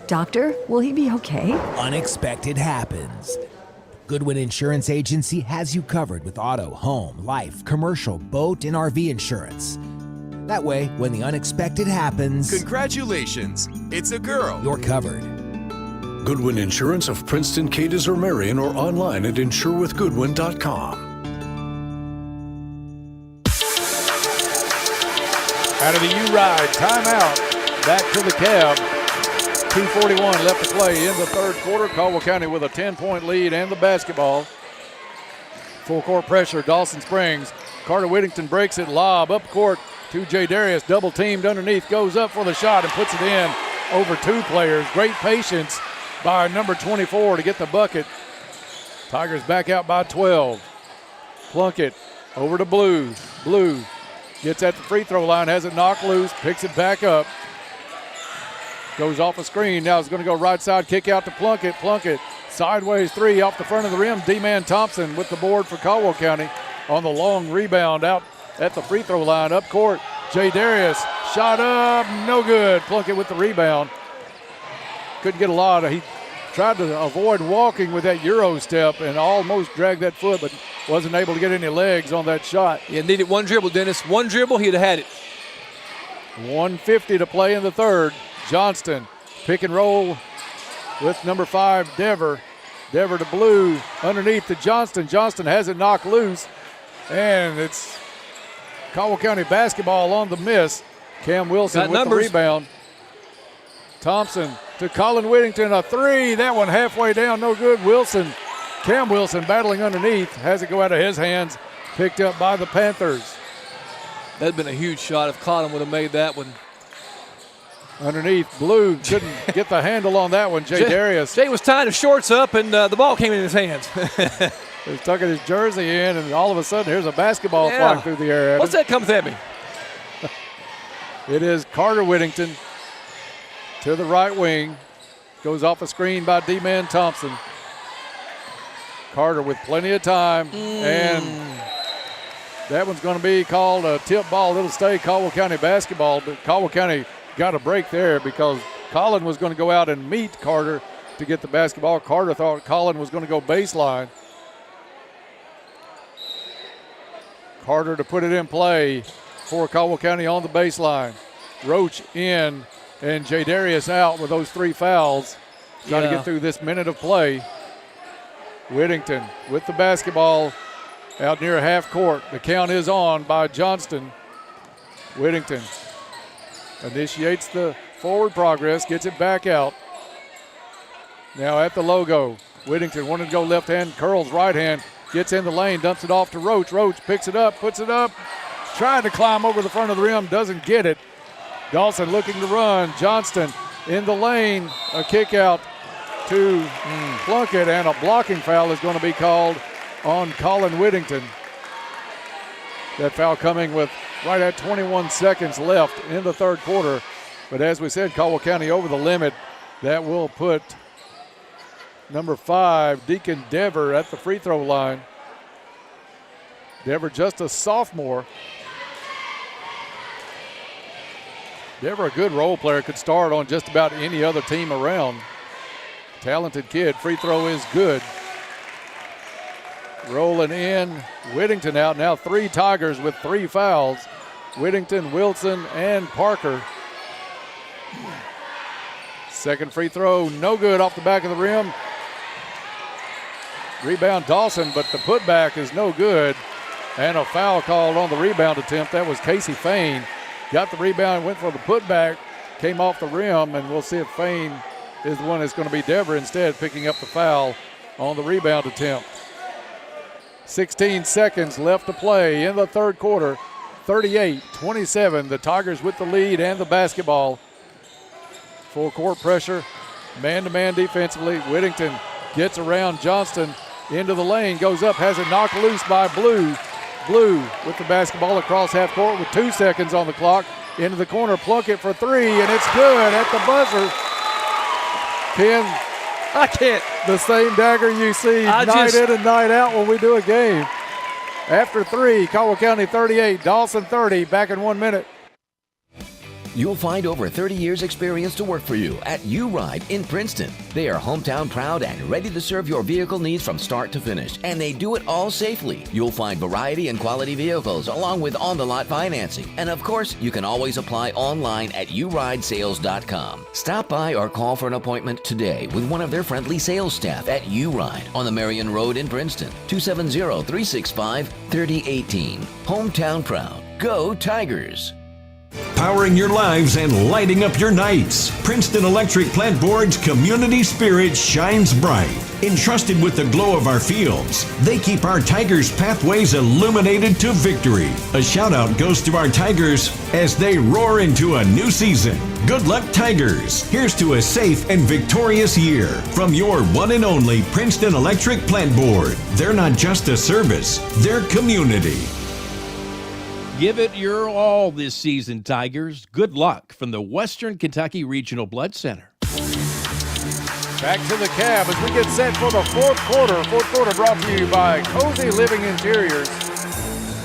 Doctor, will he be okay? Unexpected happens. Goodwin Insurance Agency has you covered with auto, home, life, commercial, boat, and RV insurance. That way, when the unexpected happens... Congratulations, it's a girl. You're covered. Goodwin Insurance of Princeton, Cadiz, or Marion, or online at insurewithgoodwin.com. Out of the U-Ride, timeout, back to the cab. 2:41 left to play in the third quarter. Caldwell County with a 10-point lead and the basketball. Full court pressure, Dawson Springs. Carter Whittington breaks it, lob up court to Jay Darius, double teamed underneath, goes up for the shot and puts it in over two players. Great patience by number 24 to get the bucket. Tigers back out by 12. Plunkett over to Blue. Blue gets at the free throw line, has it knocked loose, picks it back up. Goes off a screen, now it's going to go right side, kick out to Plunkett. Plunkett, sideways three off the front of the rim. D-Man Thompson with the board for Caldwell County on the long rebound out at the free throw line. Up court, Jay Darius, shot up, no good. Plunkett with the rebound. Couldn't get a lot. He tried to avoid walking with that Euro step and almost dragged that foot, but wasn't able to get any legs on that shot. Yeah, needed one dribble, Dennis. One dribble, he'd have had it. 1:50 to play in the third. Johnston, pick and roll with number 5, Dever. Dever to Blue, underneath to Johnston. Johnston has it knocked loose, and it's Caldwell County basketball on the miss. Cam Wilson with the rebound. Thompson to Colin Whittington, a three. That one halfway down, no good. Wilson, Cam Wilson battling underneath, has it go out of his hands, picked up by the Panthers. That'd been a huge shot if Colin would have made that one. Underneath, Blue couldn't get the handle on that one. Jay Darius. Jay was tying his shorts up, and the ball came in his hands. He was tucking his jersey in, and all of a sudden, here's a basketball flying through the air. What's that comes at me? It is Carter Whittington to the right wing. Goes off a screen by D-Man Thompson. Carter with plenty of time, and that one's going to be called a tip ball. It'll stay Caldwell County basketball, but Caldwell County got a break there because Colin was going to go out and meet Carter to get the basketball. Carter thought Colin was going to go baseline. Carter to put it in play for Caldwell County on the baseline. Roach in and Jay Darius out with those 3 fouls. Trying to get through this minute of play. Whittington with the basketball out near half court. The count is on by Johnston. Whittington initiates the forward progress, gets it back out. Now at the logo, Whittington wanted to go left hand, curls right hand, gets in the lane, dumps it off to Roach. Roach picks it up, puts it up, trying to climb over the front of the rim, doesn't get it. Dawson looking to run. Johnston in the lane, a kick out to Plunkett, and a blocking foul is going to be called on Colin Whittington. That foul coming with right at 21 seconds left in the third quarter. But as we said, Caldwell County over the limit. That will put number 5, Deacon Dever, at the free throw line. Dever just a sophomore. Dever, a good role player, could start on just about any other team around. Talented kid. Free throw is good. Rolling in, Whittington out. Now 3 Tigers with 3 fouls. Whittington, Wilson, and Parker. Second free throw, no good, off the back of the rim. Rebound Dawson, but the putback is no good. And a foul called on the rebound attempt. That was Casey Fain. Got the rebound, went for the putback, came off the rim, and we'll see if Fain is the one that's going to be Dever instead, picking up the foul on the rebound attempt. 16 seconds left to play in the third quarter. 38-27, the Tigers with the lead and the basketball. Full court pressure, man-to-man defensively. Whittington gets around Johnston into the lane, goes up, has it knocked loose by Blue. Blue with the basketball across half court with 2 seconds on the clock. Into the corner, Plunkett for 3, and it's good at the buzzer. I can't. The same dagger you see night in and night out when we do a game. After 3, Caldwell County 38, Dawson 30, back in 1 minute. You'll find over 30 years experience to work for you at U-Ride in Princeton. They are hometown proud and ready to serve your vehicle needs from start to finish, and they do it all safely. You'll find variety and quality vehicles along with on-the-lot financing. And of course, you can always apply online at uridesales.com. Stop by or call for an appointment today with one of their friendly sales staff at U-Ride on the Marion Road in Princeton, 270-365-3018. Hometown proud. Go Tigers! Powering your lives and lighting up your nights. Princeton Electric Plant Board's community spirit shines bright. Entrusted with the glow of our fields, they keep our Tigers' pathways illuminated to victory. A shout out goes to our Tigers as they roar into a new season. Good luck, Tigers. Here's to a safe and victorious year from your one and only Princeton Electric Plant Board. They're not just a service, they're community. Give it your all this season, Tigers. Good luck from the Western Kentucky Regional Blood Center. Back to the cab as we get set for the fourth quarter. Fourth quarter brought to you by Cozy Living Interiors.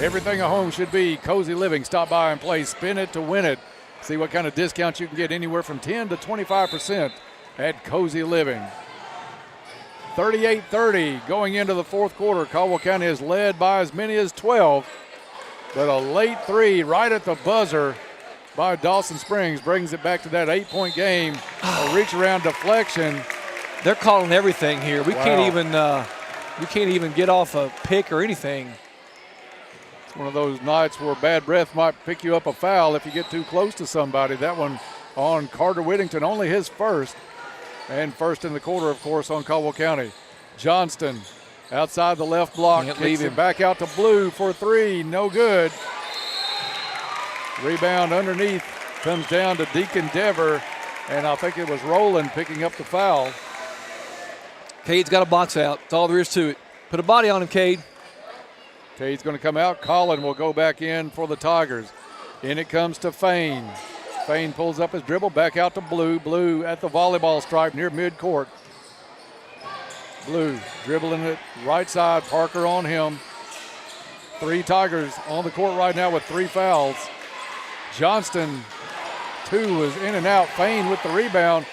Everything a home should be. Cozy Living. Stop by and play Spin It to Win It. See what kind of discounts you can get, anywhere from 10 to 25% at Cozy Living. 38-30 going into the fourth quarter. Caldwell County is led by as many as 12. But a late three right at the buzzer by Dawson Springs brings it back to that 8-point game. A reach around deflection. They're calling everything here. We can't even get off a pick or anything. It's one of those nights where bad breath might pick you up a foul if you get too close to somebody. That one on Carter Whittington, only his first. And first in the quarter, of course, on Caldwell County. Johnston outside the left block, kicks it back out to Blue for three, no good. Rebound underneath, comes down to Deacon Dever, and I think it was Rowland picking up the foul. Cade's got a box out, that's all there is to it. Put a body on him, Cade. Cade's gonna come out, Collin will go back in for the Tigers. In it comes to Fain. Fain pulls up his dribble, back out to Blue. Blue at the volleyball stripe near midcourt. Blue dribbling it right side, Parker on him. Three Tigers on the court right now with three fouls. Johnston, two was in and out. Fain with the rebound,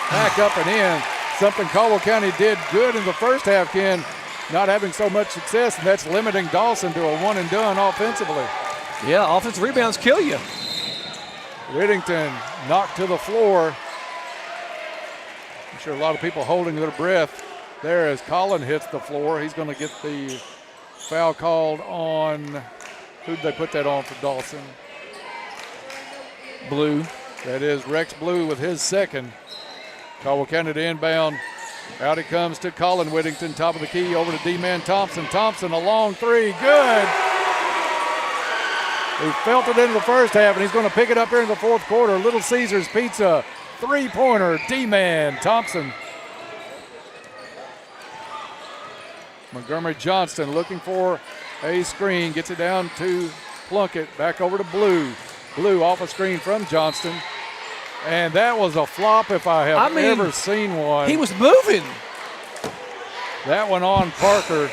back up and in. Something Caldwell County did good in the first half, Ken, not having so much success, and that's limiting Dawson to a one and done offensively. Yeah, offensive rebounds kill you. Whittington knocked to the floor. I'm sure a lot of people holding their breath there as Collin hits the floor. He's going to get the foul called on, who did they put that on for Dawson? Blue. That is Rex Blue with his second. Caldwell County to inbound. Out it comes to Collin Whittington, top of the key, over to D-Man Thompson. Thompson, a long three, good. He felt it in the first half, and he's going to pick it up here in the fourth quarter. Little Caesars Pizza, three-pointer, D-Man Thompson. Montgomery Johnston looking for a screen, gets it down to Plunkett, back over to Blue. Blue off a screen from Johnston. And that was a flop if I have ever seen one. He was moving. That one on Parker.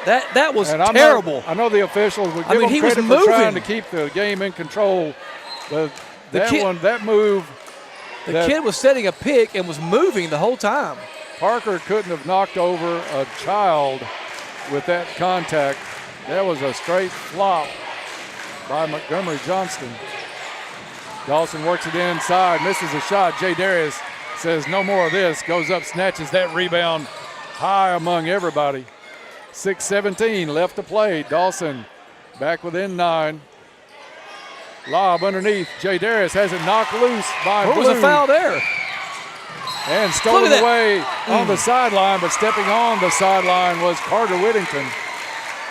That was terrible. I know the officials would give him credit for trying to keep the game in control. But that move. The kid was setting a pick and was moving the whole time. Parker couldn't have knocked over a child with that contact. That was a straight flop by Montgomery Johnston. Dawson works it inside, misses a shot. Jay Darius says no more of this, goes up, snatches that rebound high among everybody. 6:17 left to play. Dawson back within 9. Lob underneath. Jay Darius has it knocked loose by Blue. What was a foul there? And stolen away on the sideline, but stepping on the sideline was Carter Whittington.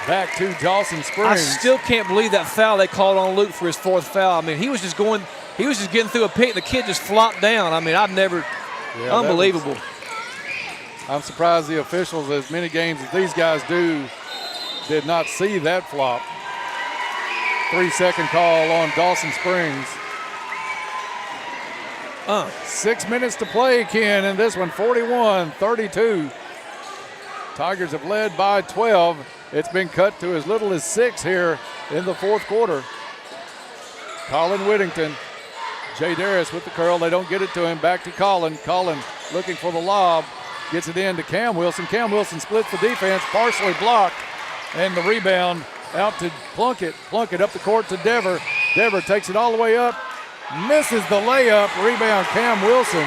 Back to Dawson Springs. I still can't believe that foul they called on Luke for his fourth foul. I mean, he was just getting through a pick. The kid just flopped down. I mean, unbelievable. I'm surprised the officials, as many games as these guys do, did not see that flop. 3-second call on Dawson Springs. 6 minutes to play, Ken, in this one, 41-32. Tigers have led by 12. It's been cut to as little as 6 here in the fourth quarter. Colin Whittington. Jay Darius with the curl. They don't get it to him. Back to Colin. Colin looking for the lob. Gets it in to Cam Wilson. Cam Wilson splits the defense, partially blocked, and the rebound out to Plunkett. Plunkett up the court to Dever. Dever takes it all the way up, misses the layup. Rebound Cam Wilson.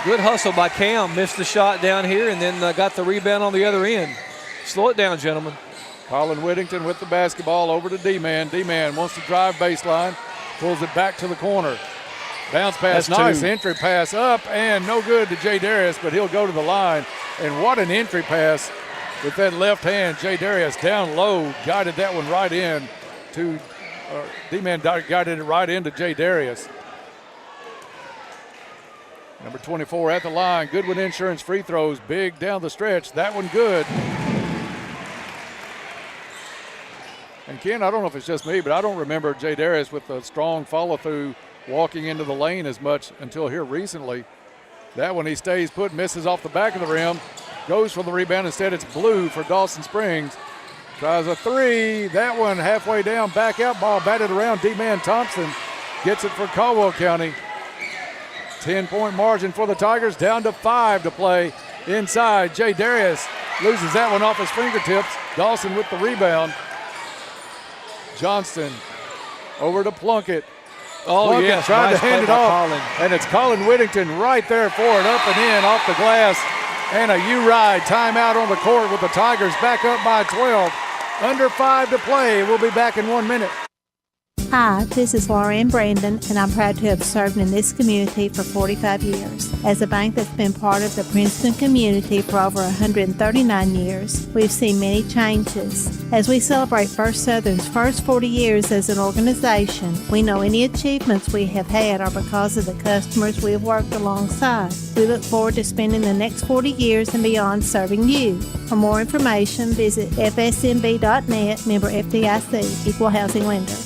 Good hustle by Cam. Missed the shot down here and then got the rebound on the other end. Slow it down, gentlemen. Colin Whittington with the basketball over to D-Man. D-Man wants to drive baseline, pulls it back to the corner. Bounce pass, That's nice two. entry pass up, and no good to Jay Darius, but he'll go to the line. And what an entry pass with that left hand. Jay Darius down low, guided that one right in to, D-Man guided it right into Jay Darius. Number 24 at the line. Goodwin Insurance free throws, big down the stretch. That one good. And Ken, I don't know if it's just me, but I don't remember Jay Darius with a strong follow-through walking into the lane as much until here recently. That one he stays put, misses off the back of the rim, goes for the rebound. Instead, it's Blue for Dawson Springs. Tries a three. That one halfway down, back out ball, batted around. D-Man Thompson gets it for Caldwell County. 10-point margin for the Tigers, down to 5 to play inside. Jay Darius loses that one off his fingertips. Dawson with the rebound. Johnston over to Plunkett. Oh, Plunkett yes, tried nice to hand play it by off, Colin. and it's Colin Whittington right there for it, up and in, off the glass, and a U-Ride timeout on the court with the Tigers back up by 12. Under 5 to play. We'll be back in 1 minute. Hi, this is Lauren Brandon, and I'm proud to have served in this community for 45 years. As a bank that's been part of the Princeton community for over 139 years, we've seen many changes. As we celebrate First Southern's first 40 years as an organization, we know any achievements we have had are because of the customers we have worked alongside. We look forward to spending the next 40 years and beyond serving you. For more information, visit fsmb.net, member FDIC, equal housing lender.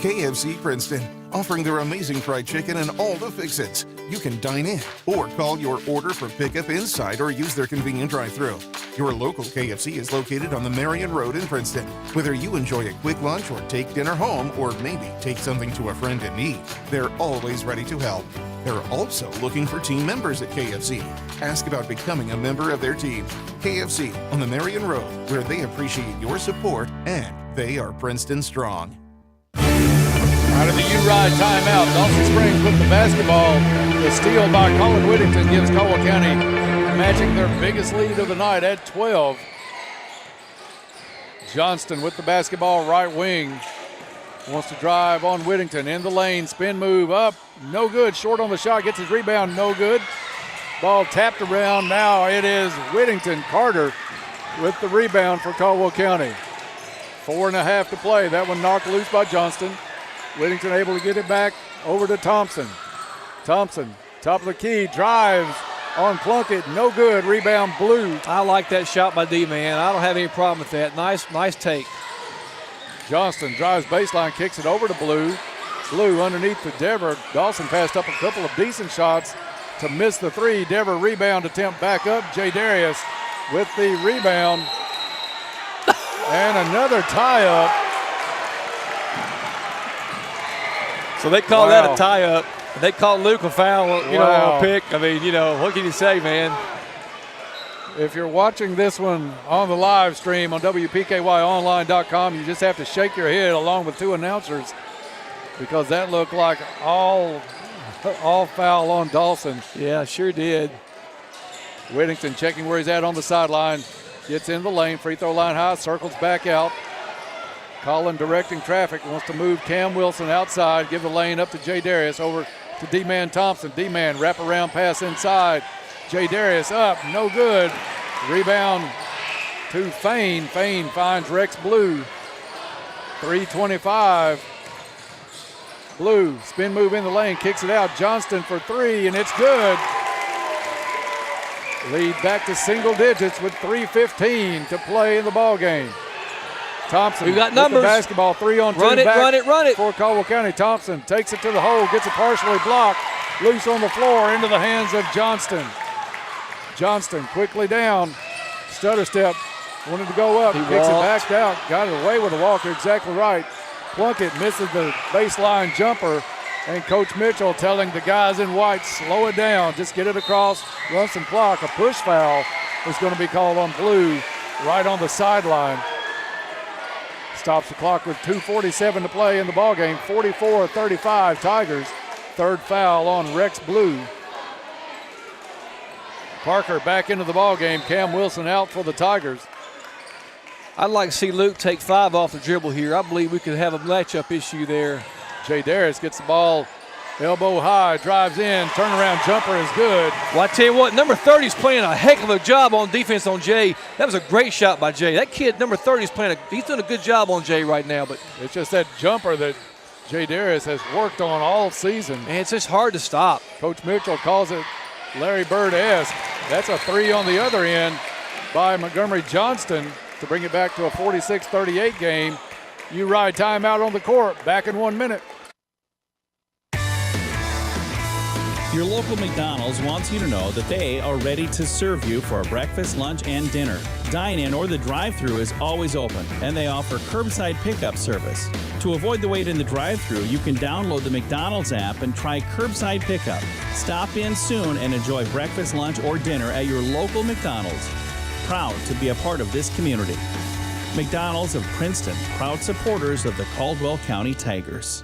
KFC Princeton, offering their amazing fried chicken and all the fix-its. You can dine in or call your order for pickup inside or use their convenient drive-thru. Your local KFC is located on the Marion Road in Princeton. Whether you enjoy a quick lunch or take dinner home or maybe take something to a friend in need, they're always ready to help. They're also looking for team members at KFC. Ask about becoming a member of their team. KFC on the Marion Road, where they appreciate your support and they are Princeton strong. Out of the U-Ride timeout, Dawson Springs with the basketball. The steal by Colin Whittington gives Caldwell County matching their biggest lead of the night at 12. Johnston with the basketball, right wing. Wants to drive on Whittington in the lane, spin move up, no good. Short on the shot, gets his rebound, no good. Ball tapped around, now it is Whittington. Carter with the rebound for Caldwell County. 4.5 to play. That one knocked loose by Johnston. Whittington able to get it back over to Thompson. Thompson, top of the key, drives on Plunkett, no good. Rebound Blue. I like that shot by D-Man. I don't have any problem with that. Nice take. Johnston drives baseline, kicks it over to Blue. Blue underneath to Dever. Dawson passed up a couple of decent shots to miss the three. Dever rebound attempt back up. Jay Darius with the rebound. And another tie-up. So they call that a tie-up. They call Luke a foul, on a pick. I mean, what can you say, man? If you're watching this one on the live stream on WPKYonline.com, you just have to shake your head along with two announcers because that looked like all foul on Dawson. Yeah, sure did. Whittington checking where he's at on the sideline. Gets in the lane, free throw line high, circles back out. Colin directing traffic, wants to move Cam Wilson outside, give the lane up to Jay Darius, over to D-Man Thompson. D-Man wraparound pass inside. Jay Darius up, no good. Rebound to Fain. Fain finds Rex Blue. 3:25. Blue, spin move in the lane, kicks it out. Johnston for three, and it's good. Lead back to single digits with 3:15 to play in the ball game. Thompson, we got with numbers. The basketball, 3-on-2 run it, back run it. for Caldwell County. Thompson takes it to the hole, gets it partially blocked, loose on the floor into the hands of Johnston. Johnston quickly down, stutter step, wanted to go up, kicks it back out, got it away with a walk, exactly right. Plunkett misses the baseline jumper, and Coach Mitchell telling the guys in white, slow it down, just get it across, run some clock. A push foul is going to be called on blue right on the sideline. Stops the clock with 2:47 to play in the ballgame. 44-35 Tigers. Third foul on Rex Blue. Parker back into the ballgame. Cam Wilson out for the Tigers. I'd like to see Luke take 5 off the dribble here. I believe we could have a matchup issue there. Jay Darius gets the ball elbow high, drives in, turnaround jumper is good. Well, I tell you what, number 30 is playing a heck of a job on defense on Jay. That was a great shot by Jay. That kid, number 30, is he's doing a good job on Jay right now. But it's just that jumper that Jay Darius has worked on all season. And it's just hard to stop. Coach Mitchell calls it Larry Bird-esque. That's a 3 on the other end by Montgomery Johnston to bring it back to a 46-38 game. You ride timeout on the court. Back in 1 minute. Your local McDonald's wants you to know that they are ready to serve you for breakfast, lunch, and dinner. Dine-in or the drive-thru is always open, and they offer curbside pickup service. To avoid the wait in the drive-thru, you can download the McDonald's app and try curbside pickup. Stop in soon and enjoy breakfast, lunch, or dinner at your local McDonald's. Proud to be a part of this community. McDonald's of Princeton, proud supporters of the Caldwell County Tigers.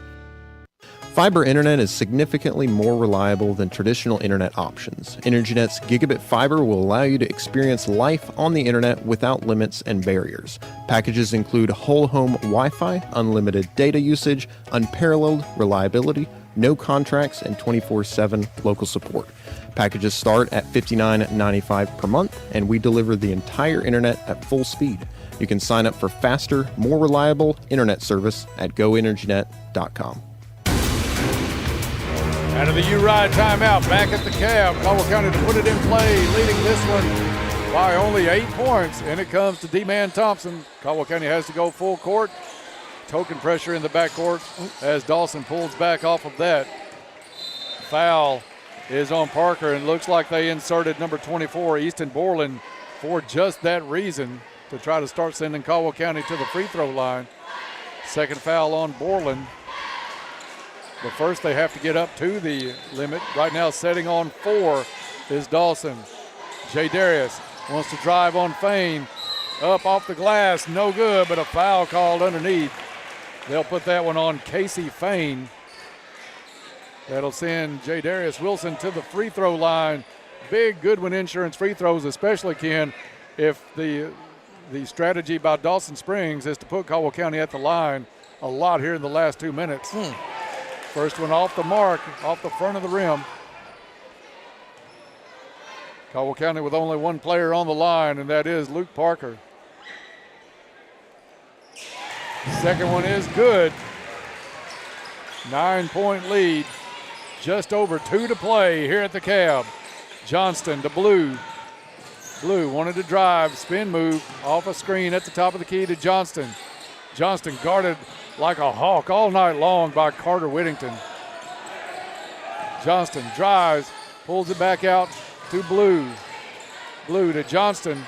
Fiber internet is significantly more reliable than traditional internet options. InterGenet's gigabit fiber will allow you to experience life on the internet without limits and barriers. Packages include whole home Wi-Fi, unlimited data usage, unparalleled reliability, no contracts, and 24/7 local support. Packages start at $59.95 per month, and we deliver the entire internet at full speed. You can sign up for faster, more reliable internet service at gointernet.com. Out of the U-Ride timeout, back at the cab. Caldwell County to put it in play, leading this one by only 8 points. And it comes to D-Man Thompson. Caldwell County has to go full court. Token pressure in the backcourt as Dawson pulls back off of that. Foul is on Parker, and looks like they inserted number 24, Easton Borland, for just that reason, to try to start sending Caldwell County to the free throw line. Second foul on Borland. But first they have to get up to the limit. Right now setting on 4 is Dawson. Jay Darius wants to drive on Fain. Up off the glass, no good, but a foul called underneath. They'll put that one on Casey Fain. That'll send Jay Darius Wilson to the free throw line. Big Goodwin Insurance free throws, especially, Ken, if the strategy by Dawson Springs is to put Caldwell County at the line a lot here in the last 2 minutes. First one off the mark, off the front of the rim. Caldwell County with only one player on the line, and that is Luke Parker. Second one is good. 9-point lead. Just over 2 to play here at the cab. Johnston to Blue. Blue wanted to drive, spin move, off a screen at the top of the key to Johnston. Johnston guarded like a hawk all night long by Carter Whittington. Johnston drives, pulls it back out to Blue. Blue to Johnston.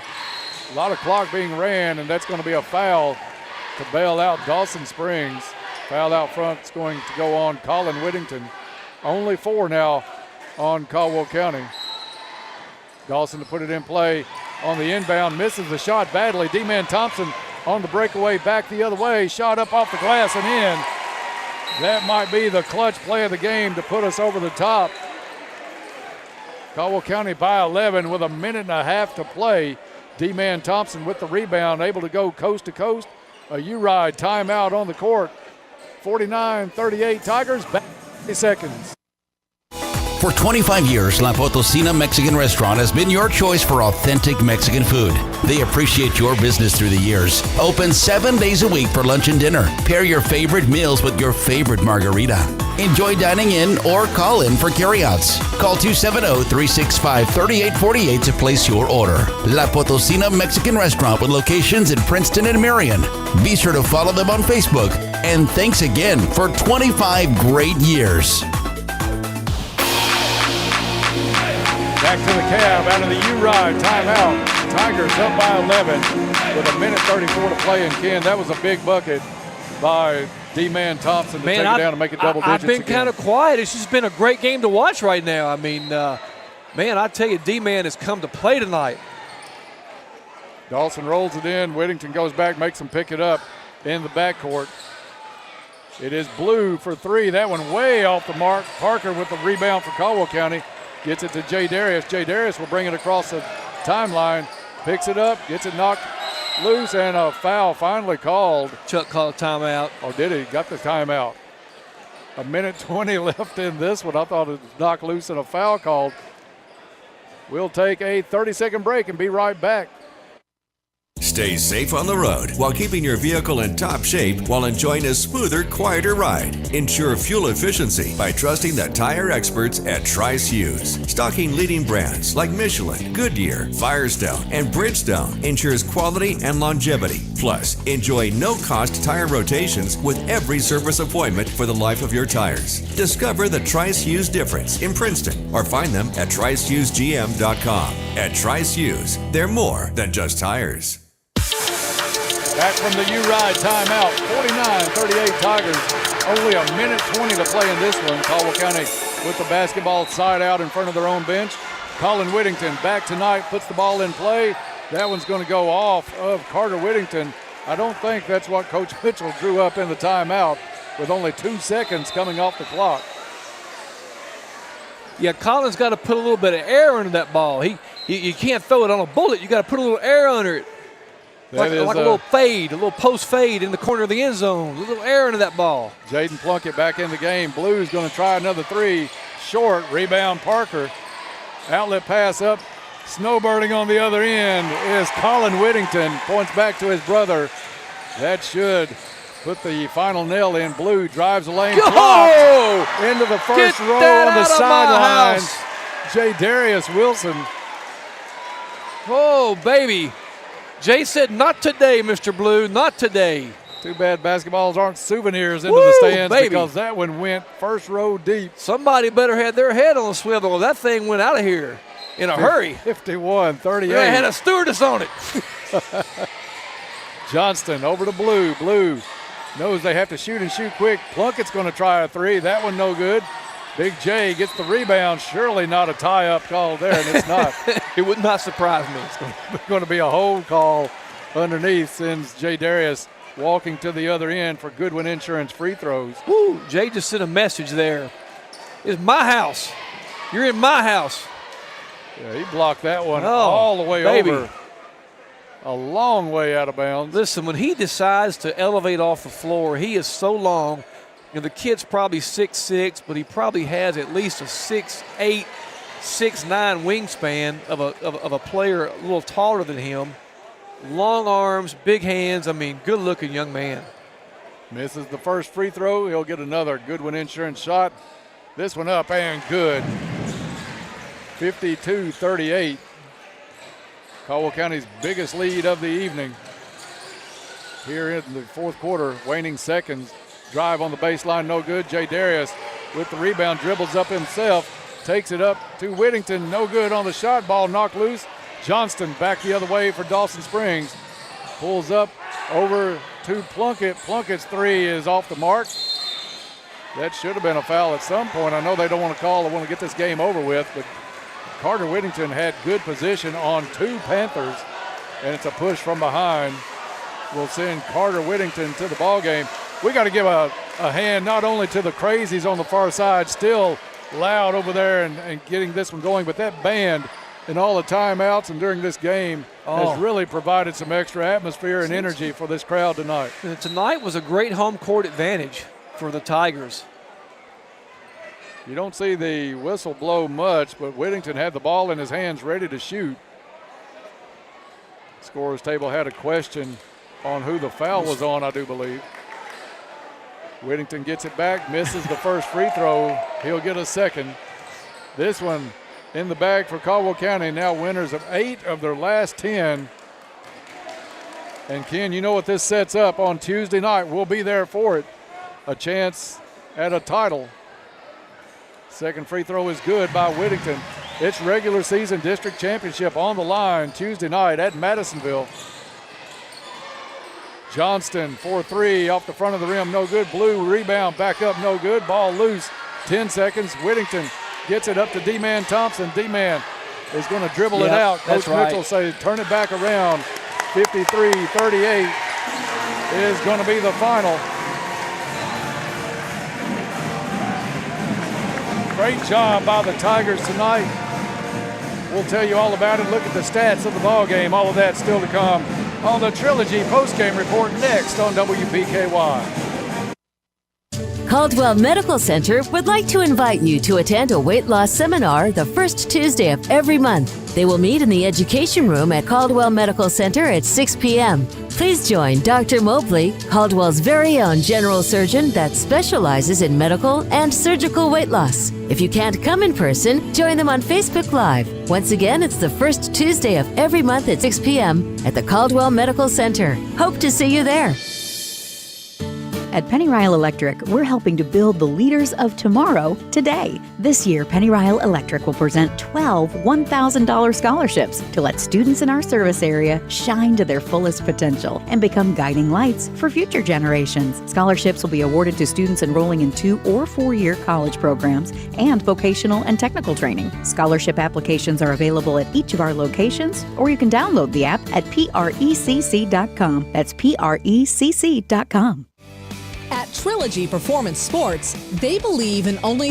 A lot of clock being ran, and that's going to be a foul to bail out Dawson Springs. Foul out front is going to go on Colin Whittington. Only 4 now on Caldwell County. Dawson to put it in play on the inbound, misses the shot badly. D-Man Thompson on the breakaway, back the other way, shot up off the glass and in. That might be the clutch play of the game to put us over the top. Caldwell County by 11 with 1.5 minutes to play. D-Man Thompson with the rebound, able to go coast to coast. A U-Ride timeout on the court. 49-38 Tigers, back 30 seconds. For 25 years, La Potosina Mexican Restaurant has been your choice for authentic Mexican food. They appreciate your business through the years. Open 7 days a week for lunch and dinner. Pair your favorite meals with your favorite margarita. Enjoy dining in or call in for carryouts. Call 270-365-3848 to place your order. La Potosina Mexican Restaurant with locations in Princeton and Marion. Be sure to follow them on Facebook. And thanks again for 25 great years. Back to the cab, out of the U-Ride, timeout. Tigers up by 11 with 1:34 to play. And Ken, that was a big bucket by D-Man Thompson to Man, take it down and make it double digits I've been again. kind of quiet. It's just been a great game to watch right now. I mean, man, I tell you, D-Man has come to play tonight. Dawson rolls it in. Whittington goes back, makes him pick it up in the backcourt. It is Blue for three. That one way off the mark. Parker with the rebound for Caldwell County. Gets it to Jay Darius. Jay Darius will bring it across the timeline. Picks it up, gets it knocked loose, and a foul finally called. Chuck called a timeout. Oh, did he? Got the timeout. 1:20 left in this one. I thought it was knocked loose and a foul called. We'll take a 30-second break and be right back. Stay safe on the road while keeping your vehicle in top shape while enjoying a smoother, quieter ride. Ensure fuel efficiency by trusting the tire experts at Tri-Hughes. Stocking leading brands like Michelin, Goodyear, Firestone, and Bridgestone ensures quality and longevity. Plus, enjoy no-cost tire rotations with every service appointment for the life of your tires. Discover the Tri-Hughes difference in Princeton or find them at TriHughesGM.com. At Tri-Hughes, they're more than just tires. Back from the U-Ride timeout, 49-38 Tigers. Only 1:20 to play in this one. Caldwell County with the basketball side out in front of their own bench. Colin Whittington back tonight, puts the ball in play. That one's going to go off of Carter Whittington. I don't think that's what Coach Mitchell drew up in the timeout with only 2 seconds coming off the clock. Yeah, Colin's got to put a little bit of air into that ball. You can't throw it on a bullet. You got to put a little air under it. Like a little fade, a little post fade in the corner of the end zone. A little air into that ball. Jaden Plunkett back in the game. Blue's going to try another three. Short, rebound Parker. Outlet pass up. Snowbirding on the other end is Colin Whittington. Points back to his brother. That should put the final nail in. Blue drives the lane. Blocked into the first row on the sidelines. Jay Darius Wilson. Oh, baby. Jay said, not today, Mr. Blue, not today. Too bad basketballs aren't souvenirs into the stands, baby, because that one went first row deep. Somebody better had their head on a swivel. That thing went out of here in a hurry. 51-38. They had a stewardess on it. Johnston over to Blue. Blue knows they have to shoot and shoot quick. Plunkett's going to try a three. That one no good. Big J gets the rebound. Surely not a tie-up call there, and it's not. It would not surprise me. It's going to be a hold call underneath, sends Jay Darius walking to the other end for Goodwin Insurance free throws. Woo, Jay just sent a message there. It's my house. You're in my house. Yeah, he blocked that one all the way over. A long way out of bounds. Listen, when he decides to elevate off the floor, he is so long. You know, the kid's probably 6'6", but he probably has at least a 6'8", 6'9" wingspan of a player a little taller than him. Long arms, big hands. I mean, good-looking young man. Misses the first free throw. He'll get another Goodwin Insurance shot. This one up and good. 52-38. Caldwell County's biggest lead of the evening. Here in the fourth quarter, waning seconds. Drive on the baseline, no good. Jay Darius with the rebound, dribbles up himself, takes it up to Whittington, no good on the shot, ball knocked loose. Johnston back the other way for Dawson Springs. Pulls up over to Plunkett. Plunkett's three is off the mark. That should have been a foul at some point. I know they don't want to call, they want to get this game over with, but Carter Whittington had good position on two Panthers, and it's a push from behind. Will send Carter Whittington to the ball game. We got to give a hand not only to the crazies on the far side, still loud over there and getting this one going, but that band and all the timeouts and during this game has really provided some extra atmosphere and energy for this crowd tonight. Tonight was a great home court advantage for the Tigers. You don't see the whistle blow much, but Whittington had the ball in his hands ready to shoot. Scorer's table had a question on who the foul was on, I do believe. Whittington gets it back, misses the first free throw. He'll get a second. This one in the bag for Caldwell County, now winners of 8 of their last 10. And Ken, you know what this sets up on Tuesday night. We'll be there for it. A chance at a title. Second free throw is good by Whittington. It's regular season district championship on the line Tuesday night at Madisonville. Johnston for three off the front of the rim, no good. Blue rebound, back up, no good. Ball loose, 10 seconds. Whittington gets it up to D-Man Thompson. D-Man is going to dribble it out. Coach Mitchell says turn it back around. 53-38 is going to be the final. Great job by the Tigers tonight. We'll tell you all about it. Look at the stats of the ball game. All of that still to come on the Trilogy postgame report next on WPKY. Caldwell Medical Center would like to invite you to attend a weight loss seminar the first Tuesday of every month. They will meet in the education room at Caldwell Medical Center at 6 p.m. Please join Dr. Mobley, Caldwell's very own general surgeon that specializes in medical and surgical weight loss. If you can't come in person, join them on Facebook Live. Once again, it's the first Tuesday of every month at 6 p.m. at the Caldwell Medical Center. Hope to see you there. At Penny Ryle Electric, we're helping to build the leaders of tomorrow today. This year, Penny Ryle Electric will present 12 $1,000 scholarships to let students in our service area shine to their fullest potential and become guiding lights for future generations. Scholarships will be awarded to students enrolling in 2- or 4-year college programs and vocational and technical training. Scholarship applications are available at each of our locations, or you can download the app at precc.com. That's precc.com. At Trilogy Performance Sports, they believe in only